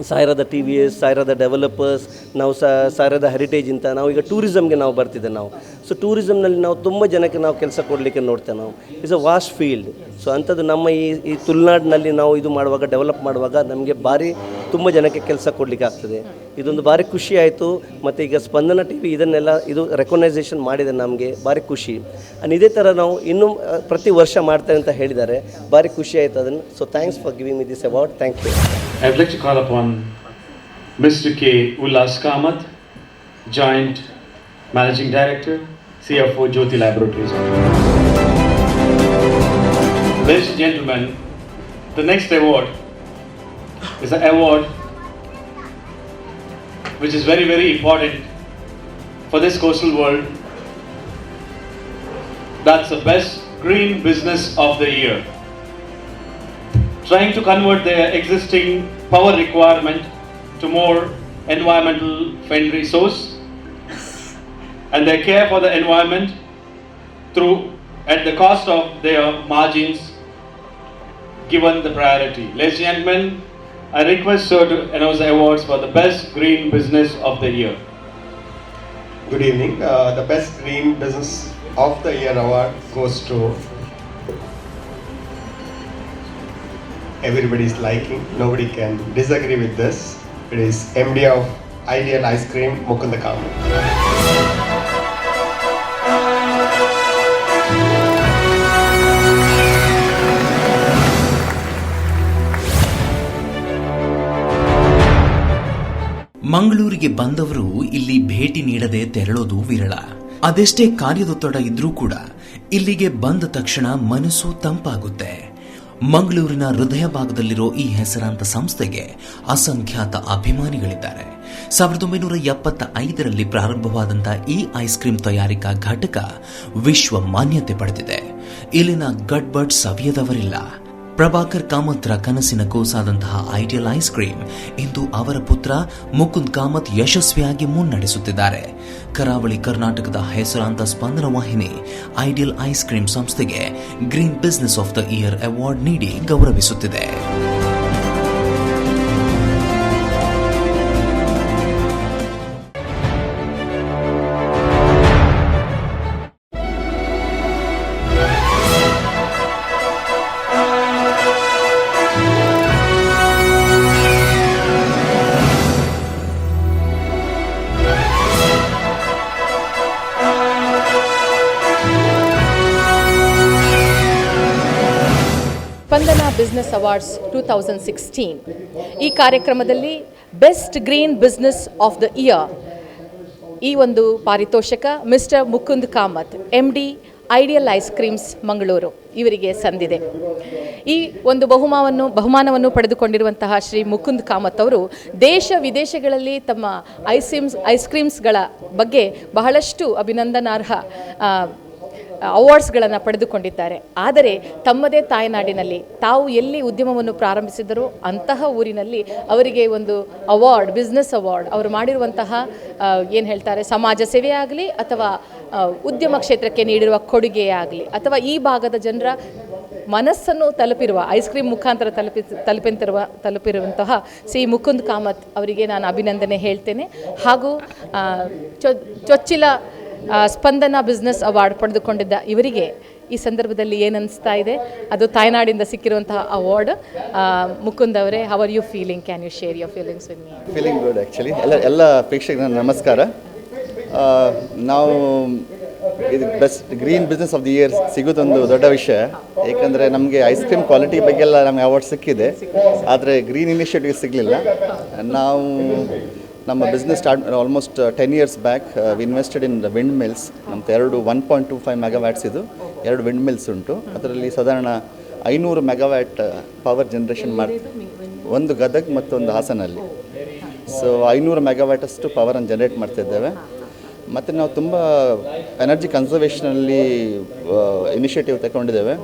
Sai Radha T V S, Sai Radha developers, ನಾವು ಸಾಯಿ ರಾಧಾ ಹೆರಿಟೇಜ್ ಅಂತ ನಾವು ಈಗ ಟೂರಿಸಮ್ಗೆ ನಾವು ಬರ್ತಿದ್ದೆ ನಾವು. ಸೊ ಟೂರಿಸಮ್ನಲ್ಲಿ ನಾವು ತುಂಬ ಜನಕ್ಕೆ ನಾವು ಕೆಲಸ ಕೊಡಲಿಕ್ಕೆ ನೋಡ್ತೇವೆ ನಾವು. It's a vast field. So ಅಂಥದ್ದು ನಮ್ಮ ಈ ತುಳುನಾಡಿನಲ್ಲಿ ನಾವು ಇದು ಮಾಡುವಾಗ, ಡೆವಲಪ್ ಮಾಡುವಾಗ ನಮಗೆ ಭಾರಿ ತುಂಬ ಜನಕ್ಕೆ ಕೆಲಸ ಕೊಡಲಿಕ್ಕೆ ಆಗ್ತದೆ. ಇದೊಂದು ಭಾರಿ ಖುಷಿ ಆಯಿತು. ಮತ್ತು ಈಗ ಸ್ಪಂದನ ಟಿ ವಿ ಇದನ್ನೆಲ್ಲ ಇದು ರೆಕಗ್ನೈಸೇಷನ್ ಮಾಡಿದೆ, ನಮಗೆ ಭಾರಿ ಖುಷಿ. ಆ್ಯಂಡ್ ಇದೇ ಥರ ನಾವು ಇನ್ನೂ ಪ್ರತಿ ವರ್ಷ ಮಾಡ್ತೇವೆ ಅಂತ ಹೇಳಿದ್ದಾರೆ, ಭಾರಿ ಖುಷಿ ಆಯಿತು ಅದನ್ನು. So thanks for giving me this award. Thank you. I'd like to call upon Mr. K. Ullas Kamath, Joint Managing Director, CFO, Jyoti Laboratories. Ladies and gentlemen, the next award is an award which is very, very important for this coastal world. That's the best green business of the year. Trying to convert their existing power requirement to more environmental friendly source, and they care for the environment through at the cost of their margins given the priority. Ladies and gentlemen, I request sir to announce the awards for the best green business of the year. Good evening. The best green business of the year award goes to everybody's liking. Nobody can disagree with this. It is MD of Ideal Ice Cream, Mukunda Kamath. ಮಂಗಳೂರಿಗೆ ಬಂದವರು ಇಲ್ಲಿ ಭೇಟಿ ನೀಡದೆ ತೆರಳೋದು ವಿರಳ. ಅದೆಷ್ಟೇ ಕಾರ್ಯದೊತ್ತಡ ಇದ್ರೂ ಕೂಡ ಇಲ್ಲಿಗೆ ಬಂದ ತಕ್ಷಣ ಮನಸ್ಸು ತಂಪಾಗುತ್ತೆ. ಮಂಗಳೂರಿನ ಹೃದಯ ಭಾಗದಲ್ಲಿರೋ ಈ ಹೆಸರಾಂತ ಸಂಸ್ಥೆಗೆ ಅಸಂಖ್ಯಾತ ಅಭಿಮಾನಿಗಳಿದ್ದಾರೆ. 1975ರಲ್ಲಿ ಪ್ರಾರಂಭವಾದಂತಹ ಈ ಐಸ್ ಕ್ರೀಂ ತಯಾರಿಕಾ ಘಟಕ ವಿಶ್ವ ಮಾನ್ಯತೆ ಪಡೆದಿದೆ. ಇಲ್ಲಿನ ಗಡ್ಬಡ್ ಸವಿಯದವರಿಲ್ಲ. ಪ್ರಭಾಕರ್ ಕಾಮತ್ರ ಕನಸಿನ ಕೂಸಾದಂತಹ ಐಡಿಯಲ್ ಐಸ್ ಕ್ರೀಂ ಇಂದು ಅವರ ಪುತ್ರ ಮುಕುಂದ್ ಕಾಮತ್ ಯಶಸ್ವಿಯಾಗಿ ಮುನ್ನಡೆಸುತ್ತಿದ್ದಾರೆ. ಕರಾವಳಿ ಕರ್ನಾಟಕದ ಹೆಸರಾಂತ ಸ್ಪಂದನ ವಾಹಿನಿ ಐಡಿಯಲ್ ಐಸ್ ಕ್ರೀಂ ಸಂಸ್ಥೆಗೆ green business of the year award ನೀಡಿ ಗೌರವಿಸುತ್ತಿದೆ. ಸ್ಪಂದನ ಬಿಸ್ನೆಸ್ ಅವಾರ್ಡ್ಸ್ 2016 ಈ ಕಾರ್ಯಕ್ರಮದಲ್ಲಿ best green business of the year ಈ ಒಂದು ಪಾರಿತೋಷಕ mister Mukund Kamath MD ideal ice creams Mangaluru ಇವರಿಗೆ ಸಂದಿದೆ. ಈ ಒಂದು ಬಹುಮಾನವನ್ನು ಪಡೆದುಕೊಂಡಿರುವಂತಹ ಶ್ರೀ ಮುಕುಂದ್ ಕಾಮತ್ ಅವರು ದೇಶ ವಿದೇಶಗಳಲ್ಲಿ ತಮ್ಮ ಐಸ್ ಕ್ರೀಮ್ಸ್ಗಳ ಬಗ್ಗೆ ಬಹಳಷ್ಟು ಅಭಿನಂದನಾರ್ಹ ಅವಾರ್ಡ್ಸ್ಗಳನ್ನು ಪಡೆದುಕೊಂಡಿದ್ದಾರೆ. ಆದರೆ ತಮ್ಮದೇ ತಾಯ್ನಾಡಿನಲ್ಲಿ ತಾವು ಎಲ್ಲಿ ಉದ್ಯಮವನ್ನು ಪ್ರಾರಂಭಿಸಿದರೋ ಅಂತಹ ಊರಿನಲ್ಲಿ ಅವರಿಗೆ ಒಂದು ಅವಾರ್ಡ್, ಬಿಸ್ನೆಸ್ ಅವಾರ್ಡ್, ಅವರು ಮಾಡಿರುವಂತಹ ಏನು ಹೇಳ್ತಾರೆ ಸಮಾಜ ಸೇವೆ ಆಗಲಿ ಅಥವಾ ಉದ್ಯಮ ಕ್ಷೇತ್ರಕ್ಕೆ ನೀಡಿರುವ ಕೊಡುಗೆಯೇ ಆಗಲಿ ಅಥವಾ ಈ ಭಾಗದ ಜನರ ಮನಸ್ಸನ್ನು ತಲುಪಿರುವ ಐಸ್ ಕ್ರೀಮ್ ಮುಖಾಂತರ ತಲುಪಿರುವಂತಹ ಶ್ರೀ ಮುಕುಂದ್ ಕಾಮತ್ ಅವರಿಗೆ ನಾನು ಅಭಿನಂದನೆ ಹೇಳ್ತೇನೆ. ಹಾಗೂ ಚೊಚ್ಚಿಲ ಸ್ಪಂದನ ಬಿಸ್ನೆಸ್ ಅವಾರ್ಡ್ ಪಡೆದುಕೊಂಡಿದ್ದ ಇವರಿಗೆ ಈ ಸಂದರ್ಭದಲ್ಲಿ ಏನನ್ನಿಸ್ತಾ ಇದೆ, ಅದು ತಾಯ್ನಾಡಿಂದ ಸಿಕ್ಕಿರುವಂತಹ ಅವಾರ್ಡ್. ಮುಕುಂದ್ ಅವರೇ, how are you feeling? Can you share your feelings with me? Feeling good actually. ಎಲ್ಲ ಪ್ರೇಕ್ಷಕರಿಗೆ ನಮಸ್ಕಾರ. ನಾವು ಇದು best green business of the year ಸಿಗೋದೊಂದು ದೊಡ್ಡ ವಿಷಯ. ಏಕೆಂದರೆ ನಮಗೆ ಐಸ್ ಕ್ರೀಮ್ ಕ್ವಾಲಿಟಿ ಬಗ್ಗೆ ಎಲ್ಲ ನಮಗೆ ಅವಾರ್ಡ್ ಸಿಕ್ಕಿದೆ, ಆದರೆ ಗ್ರೀನ್ ಇನಿಷಿಯೇಟಿವ್ ಸಿಗಲಿಲ್ಲ. ನಾವು ನಮ್ಮ business start almost 10 years back we invested in the windmills. ನಮ್ಮದು 1.25 ಮೆಗಾವ್ಯಾಟ್ಸ್ ಇದು 2 ವಿಂಡ್ ಮಿಲ್ಸ್ ಉಂಟು. ಅದರಲ್ಲಿ ಸಾಧಾರಣ 500 ಮೆಗಾವ್ಯಾಟ್ ಪವರ್ ಜನ್ರೇಷನ್ ಒಂದು ಗದಗ್ ಮತ್ತು ಒಂದು ಹಾಸನಲ್ಲಿ. ಸೊ 500 ಮೆಗಾವ್ಯಾಟಷ್ಟು ಪವರನ್ನು ಜನರೇಟ್ ಮಾಡ್ತಿದ್ದೇವೆ. ಮತ್ತು ನಾವು ತುಂಬ ಎನರ್ಜಿ ಕನ್ಸರ್ವೇಷನಲ್ಲಿ ಇನಿಷಿಯೇಟಿವ್ ತಗೊಂಡಿದ್ದೇವೆ.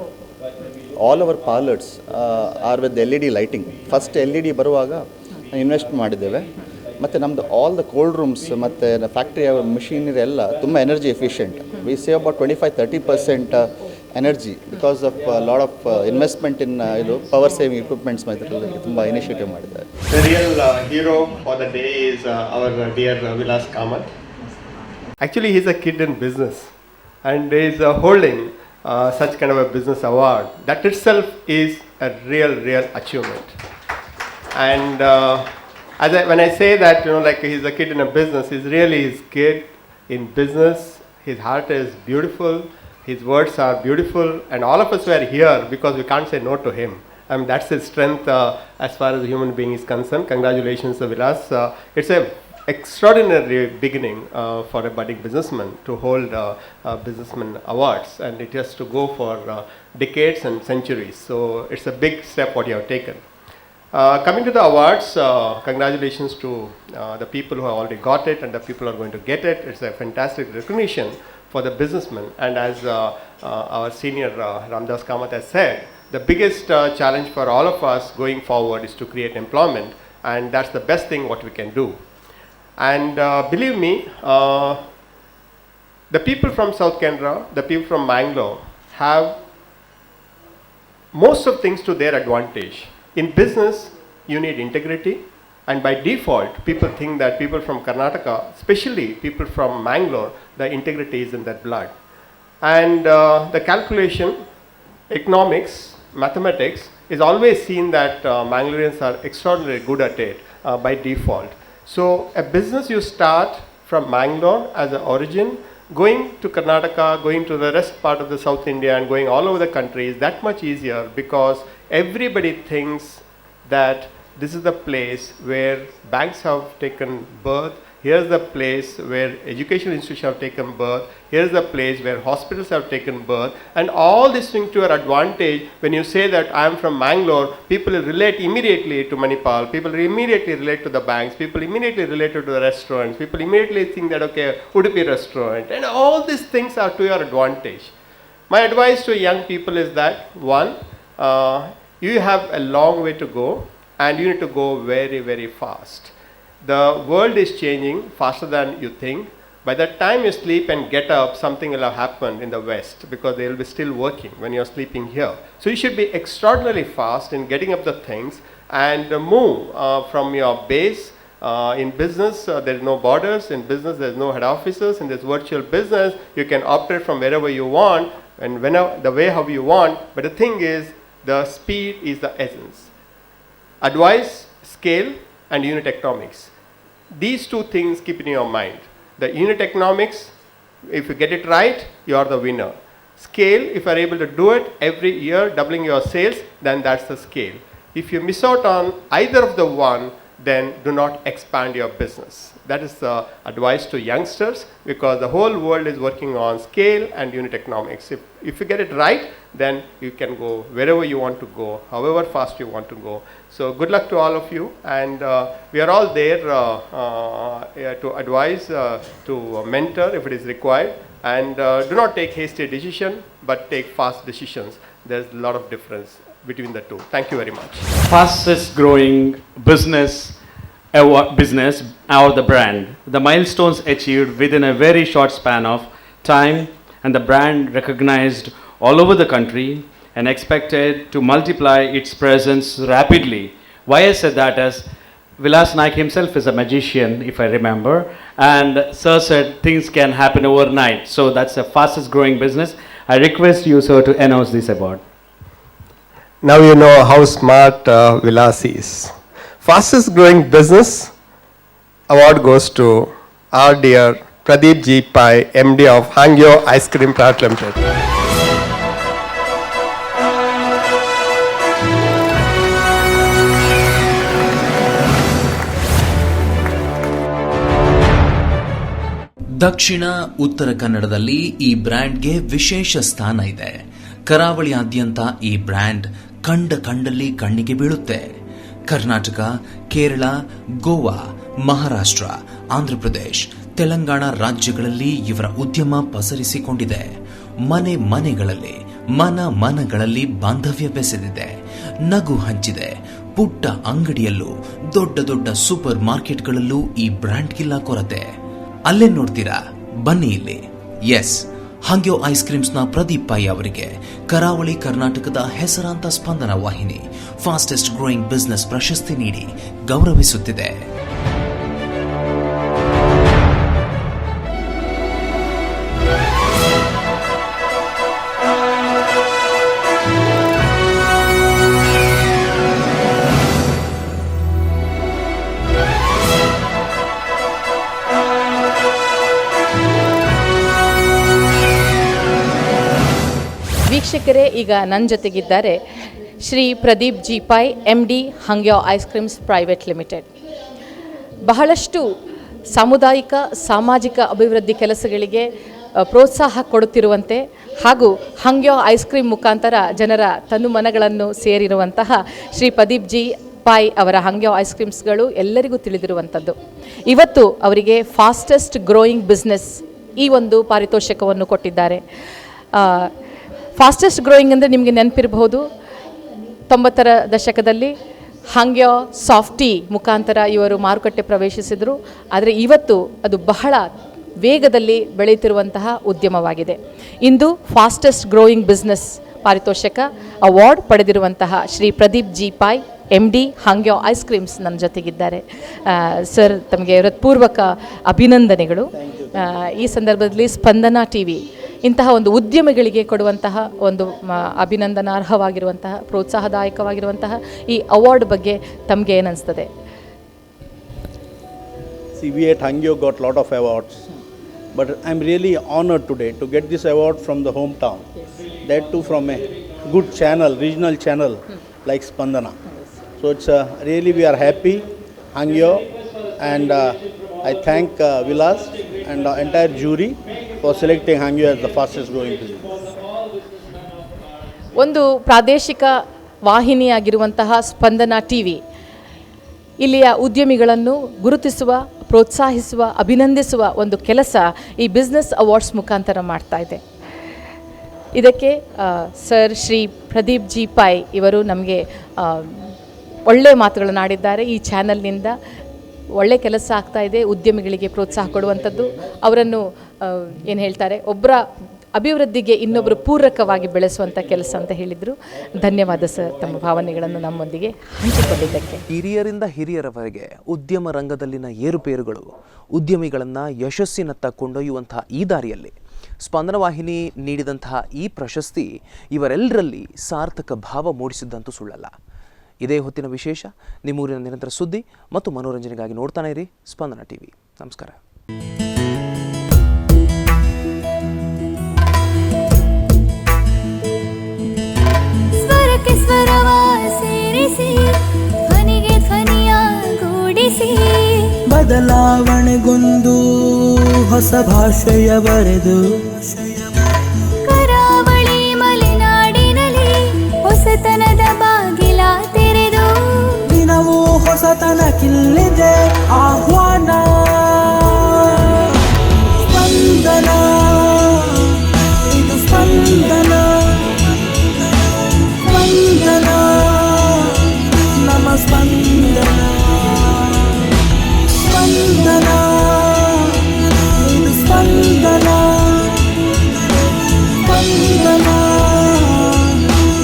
All our parlours are with LED lighting. First LED ಬರುವಾಗ ಇನ್ವೆಸ್ಟ್ ಮಾಡಿದ್ದೇವೆ. ಮತ್ತು ನಮ್ಮದು ಆಲ್ ದ ಕೋಲ್ಡ್ ರೂಮ್ಸ್ ಮತ್ತು ಫ್ಯಾಕ್ಟ್ರಿಯ ಮಿಷಿನರಿ ಎಲ್ಲ ತುಂಬ energy efficient. We save about 25-30% energy because of lot of investment in ಇದು ಪವರ್ ಸೇವಿಂಗ್ ಇಕ್ವಿಪ್ಮೆಂಟ್ಸ್ ಇದರಲ್ಲಿ ತುಂಬ ಇನಿಷಿಯೇಟಿವ್ ಮಾಡಿದ್ದಾರೆ. The real hero for the day is our dear Vilas Kamath. Actually, he's a kid in business and is holding such kind of a business award. That itself is a real achievement. And when I say that, like he's a kid in a business, he's really his kid in business. His heart is beautiful, his words are beautiful, and all of us were here because we can't say no to him. I mean, that's his strength as far as a human being is concerned. Congratulations, Vilas. It's a extraordinary beginning for a budding businessman to hold businessman awards, and it has to go for decades and centuries. So it's a big step what you have taken. Coming to the awards, congratulations to the people who have already got it and the people who are going to get it. It's a fantastic recognition for the businessmen. And as our senior Ramdas Kamath has said, the biggest challenge for all of us going forward is to create employment, and that's the best thing what we can do. And believe me, the people from South Canara, the people from Mangalore have most of things to their advantage. In business, you need integrity, and by default, people think that people from Karnataka, especially people from Mangalore, the integrity is in their blood. And the calculation, economics, mathematics is always seen that Mangaloreans are extraordinarily good at it by default. So a business you start from Mangalore as an origin, going to Karnataka, going to the rest part of the South India and going all over the country is that much easier because everybody thinks that this is the place where banks have taken birth, here's the place where educational institutions have taken birth, here's the place where hospitals have taken birth, and all these things to your advantage. When you say that I am from Mangalore, people relate immediately to Manipal, people immediately relate to the banks, people immediately relate to the restaurants, people immediately think that okay, Udupi restaurant, and all these things are to your advantage. My advice to young people is that, one, you have a long way to go and you need to go very, very fast. The world is changing faster than you think. By the time you sleep and get up, something will have happened in the West because they will be still working when you are sleeping here. So you should be extraordinarily fast in getting up the things and move from your base. In business, there is no borders. In business, there is no head offices. In this virtual business, you can operate from wherever you want and whenever, the way how you want. But the thing is, the speed is the essence. Advice, scale, and unit economics. These two things keep in your mind. The unit economics, if you get it right, you are the winner. Scale, if you are able to do it every year, doubling your sales, then that's the scale. If you miss out on either of the one, then do not expand your business. That is the advice to youngsters because the whole world is working on scale and unit economics. If you get it right, then you can go wherever you want to go, however fast you want to go. So good luck to all of you, and we are all there to advise, to mentor if it is required, and do not take hasty decision, but take fast decisions. There's a lot of difference between the two. Thank you very much. Fastest growing business or the brand. The milestones achieved within a very short span of time, and the brand recognized all over the country and expected to multiply its presence rapidly. Why I said that is Vilas Naik himself is a magician, if I remember, and Sir said things can happen overnight. So that's the fastest growing business. I request you, sir, to announce this award. Now you know how smart Vilas is. Fastest growing business award goes to our dear Pradeep G. Pai, MD of Hangyo Ice Cream Private Limited. ದಕ್ಷಿಣ ಉತ್ತರ ಕನ್ನಡದಲ್ಲಿ ಈ ಬ್ರ್ಯಾಂಡ್ಗೆ ವಿಶೇಷ ಸ್ಥಾನ ಇದೆ. ಕರಾವಳಿಯಾದ್ಯಂತ ಈ brand ಕಂಡಲ್ಲಿ ಕಣ್ಣಿಗೆ ಬೀಳುತ್ತೆ. ಕರ್ನಾಟಕ, ಕೇರಳ, ಗೋವಾ, ಮಹಾರಾಷ್ಟ್ರ, ಆಂಧ್ರಪ್ರದೇಶ್, ತೆಲಂಗಾಣ ರಾಜ್ಯಗಳಲ್ಲಿ ಇವರ ಉದ್ಯಮ ಪಸರಿಸಿಕೊಂಡಿದೆ. ಮನೆಗಳಲ್ಲಿ ಮನಗಳಲ್ಲಿ ಬಾಂಧವ್ಯ ಬೆಸೆದಿದೆ. ನಗು ಹಂಚಿದೆ. ಪುಟ್ಟ ಅಂಗಡಿಯಲ್ಲೂ ದೊಡ್ಡ ಸೂಪರ್ ಮಾರ್ಕೆಟ್ಗಳಲ್ಲೂ ಈ ಬ್ರ್ಯಾಂಡ್ಗಿಲ್ಲ ಕೊರತೆ. ಅಲ್ಲೇ ನೋಡ್ತೀರಾ, ಬನ್ನಿ ಇಲ್ಲಿ. ಎಸ್, ಹಂಗ್ಯೋ ಐಸ್ ಕ್ರೀಮ್ಸ್ನ ಪ್ರದೀಪ್ ಪೈ ಅವರಿಗೆ ಕರಾವಳಿ ಕರ್ನಾಟಕದ ಹೆಸರಾಂತ ಸ್ಪಂದನ ವಾಹಿನಿ ಫಾಸ್ಟೆಸ್ಟ್ ಗ್ರೋಯಿಂಗ್ ಬಿಸಿನೆಸ್ ಪ್ರಶಸ್ತಿ ನೀಡಿ ಗೌರವಿಸುತ್ತಿದೆ. ವೀಕ್ಷಕರೇ, ಈಗ ನನ್ನ ಜೊತೆಗಿದ್ದಾರೆ Shri Pradeep G Pai, MD Hangyo ice creams private limited. ಬಹಳಷ್ಟು ಸಾಮುದಾಯಿಕ ಸಾಮಾಜಿಕ ಅಭಿವೃದ್ಧಿ ಕೆಲಸಗಳಿಗೆ ಪ್ರೋತ್ಸಾಹ ಕೊಡುತ್ತಿರುವಂತೆ ಹಾಗೂ ಹಂಗ್ಯೋ ಐಸ್ ಕ್ರೀಮ್ ಮುಖಾಂತರ ಜನರ ತನುಮನಗಳನ್ನು ಸೇರಿರುವಂತಹ ಶ್ರೀ ಪ್ರದೀಪ್ ಜಿ ಪೈ ಅವರ ಹಂಗ್ಯೋ ಐಸ್ ಕ್ರೀಮ್ಸ್ಗಳು ಎಲ್ಲರಿಗೂ ತಿಳಿದಿರುವಂಥದ್ದು. ಇವತ್ತು ಅವರಿಗೆ ಫಾಸ್ಟೆಸ್ಟ್ ಗ್ರೋಯಿಂಗ್ ಬಿಸ್ನೆಸ್ ಈ ಒಂದು ಪಾರಿತೋಷಕವನ್ನು ಕೊಟ್ಟಿದ್ದಾರೆ. ಫಾಸ್ಟೆಸ್ಟ್ ಗ್ರೋಯಿಂಗ್ ಅಂದರೆ ನಿಮಗೆ ನೆನಪಿರಬಹುದು, 90ರ ದಶಕದಲ್ಲಿ ಹಾಂಗ್ಯೋ ಸಾಫ್ಟಿ ಮುಖಾಂತರ ಇವರು ಮಾರುಕಟ್ಟೆ ಪ್ರವೇಶಿಸಿದರು. ಆದರೆ ಇವತ್ತು ಅದು ಬಹಳ ವೇಗದಲ್ಲಿ ಬೆಳೆಯುತ್ತಿರುವಂತಹ ಉದ್ಯಮವಾಗಿದೆ. ಇಂದು ಫಾಸ್ಟೆಸ್ಟ್ ಗ್ರೋಯಿಂಗ್ ಬಿಸ್ನೆಸ್ ಪಾರಿತೋಷಕ ಅವಾರ್ಡ್ ಪಡೆದಿರುವಂತಹ Shri Pradeep G Pai MD Hangyo ice creams ನನ್ನ ಜೊತೆಗಿದ್ದಾರೆ. ಸರ್, ತಮಗೆ ಹೃತ್ಪೂರ್ವಕ ಅಭಿನಂದನೆಗಳು. ಈ ಸಂದರ್ಭದಲ್ಲಿ ಸ್ಪಂದನ TV ಇಂತಹ ಒಂದು ಉದ್ಯಮಿಗಳಿಗೆ ಕೊಡುವಂತಹ ಒಂದು ಅಭಿನಂದನಾರ್ಹವಾಗಿರುವಂತಹ ಪ್ರೋತ್ಸಾಹದಾಯಕವಾಗಿರುವಂತಹ ಈ ಅವಾರ್ಡ್ ಬಗ್ಗೆ ತಮಗೆ ಏನನ್ನಿಸ್ತದೆ? We at Hangyo got lot of awards, but I'm really honored today to get this award from the hometown. That too from a good channel, regional channel like Spandana. So it's really we are happy, Hangyo, and I thank Vilas and the entire jury for selecting Hangyo as the fastest growing business. ಒಂದು ಪ್ರಾದೇಶಿಕ ವಾಹಿನಿಯಾಗಿರುವಂತಹ ಸ್ಪಂದನ TV ಇಲ್ಲಿಯ ಉದ್ಯಮಿಗಳನ್ನು ಗುರುತಿಸುವ, ಪ್ರೋತ್ಸಾಹಿಸುವ, ಅಭಿನಂದಿಸುವ ಒಂದು ಕೆಲಸ ಈ business awards ಮುಖಾಂತರ ಮಾಡ್ತಾ ಇದೆ. ಇದಕ್ಕೆ ಸರ್ ಶ್ರೀ ಪ್ರದೀಪ್ ಜಿ ಪಾಯ್ ಇವರು ನಮಗೆ ಒಳ್ಳೆಯ ಮಾತುಗಳನ್ನು ಆಡಿದ್ದಾರೆ. ಈ ಚಾನಲ್ನಿಂದ ಒಳ್ಳೆ ಕೆಲಸ ಆಗ್ತಾ ಇದೆ, ಉದ್ಯಮಿಗಳಿಗೆ ಪ್ರೋತ್ಸಾಹ ಕೊಡುವಂಥದ್ದು, ಅವರನ್ನು ಏನು ಹೇಳ್ತಾರೆ, ಒಬ್ಬರ ಅಭಿವೃದ್ಧಿಗೆ ಇನ್ನೊಬ್ಬರು ಪೂರಕವಾಗಿ ಬೆಳೆಸುವಂಥ ಕೆಲಸ ಅಂತ ಹೇಳಿದರು. ಧನ್ಯವಾದ ಸರ್, ತಮ್ಮ ಭಾವನೆಗಳನ್ನು ನಮ್ಮೊಂದಿಗೆ ಹಂಚಿಕೊಂಡಿದ್ದಕ್ಕೆ. ಹಿರಿಯರಿಂದ ಹಿರಿಯರವರೆಗೆ ಉದ್ಯಮ ರಂಗದಲ್ಲಿನ ಏರುಪೇರುಗಳು ಉದ್ಯಮಿಗಳನ್ನು ಯಶಸ್ಸಿನತ್ತ ಕೊಂಡೊಯ್ಯುವಂತಹ ಈ ದಾರಿಯಲ್ಲಿ ಸ್ಪಂದನ ವಾಹಿನಿ ನೀಡಿದಂತಹ ಈ ಪ್ರಶಸ್ತಿ ಇವರೆಲ್ಲರಲ್ಲಿ ಸಾರ್ಥಕ ಭಾವ ಮೂಡಿಸಿದ್ದಂತೂ ಸುಳ್ಳಲ್ಲ. ಇದೇ ಹೊತ್ತಿನ ವಿಶೇಷ. ನಿಮ್ಮೂರಿನ ನಿರಂತರ ಸುದ್ದಿ ಮತ್ತು ಮನೋರಂಜನೆಗಾಗಿ ನೋಡ್ತಾನೆ ಇರಿ ಸ್ಪಂದನ TV. ನಮಸ್ಕಾರ. ಸ್ವರಕ್ಕೆ ಸ್ವರವ ಸೇರಿಸಿ, ಧ್ವನಿಗೆ ಧ್ವನಿಯ ಗೂಡಿಸಿ, ಬದಲಾವಣೆಗೊಂದು ಹೊಸ ಭಾಷೆಯ ಬರೆದು, ಕರಾವಳಿ ಮಲೆನಾಡಿನಲ್ಲಿ ಹೊಸತನದ ಬಾಗಿಲ ತೆರೆದು, ದಿನವೂ ಹೊಸತನಕ್ಕಿಲ್ಲಿದೆ ಆಹ್ವಾನ. ಸ್ಪಂದನ, ಇದು ಸ್ಪಂದನ, ಸ್ಪಂದನ, ನಮ್ಮ ಸ್ಪಂದನ, ಸ್ಪಂದನ, ಇದು ಸ್ಪಂದನ, ಸ್ಪಂದನ,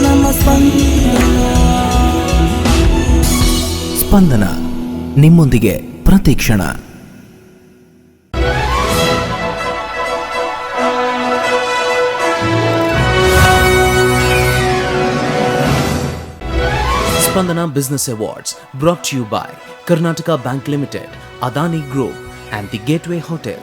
ನಮ್ಮ ಸ್ಪಂದನ. ಸ್ಪಂದನ, ನಿಮ್ಮೊಂದಿಗೆ ಪ್ರತಿಕ್ಷಣ. Spandana Business Awards brought to you by Karnataka Bank Limited, Adani Group and the Gateway Hotel.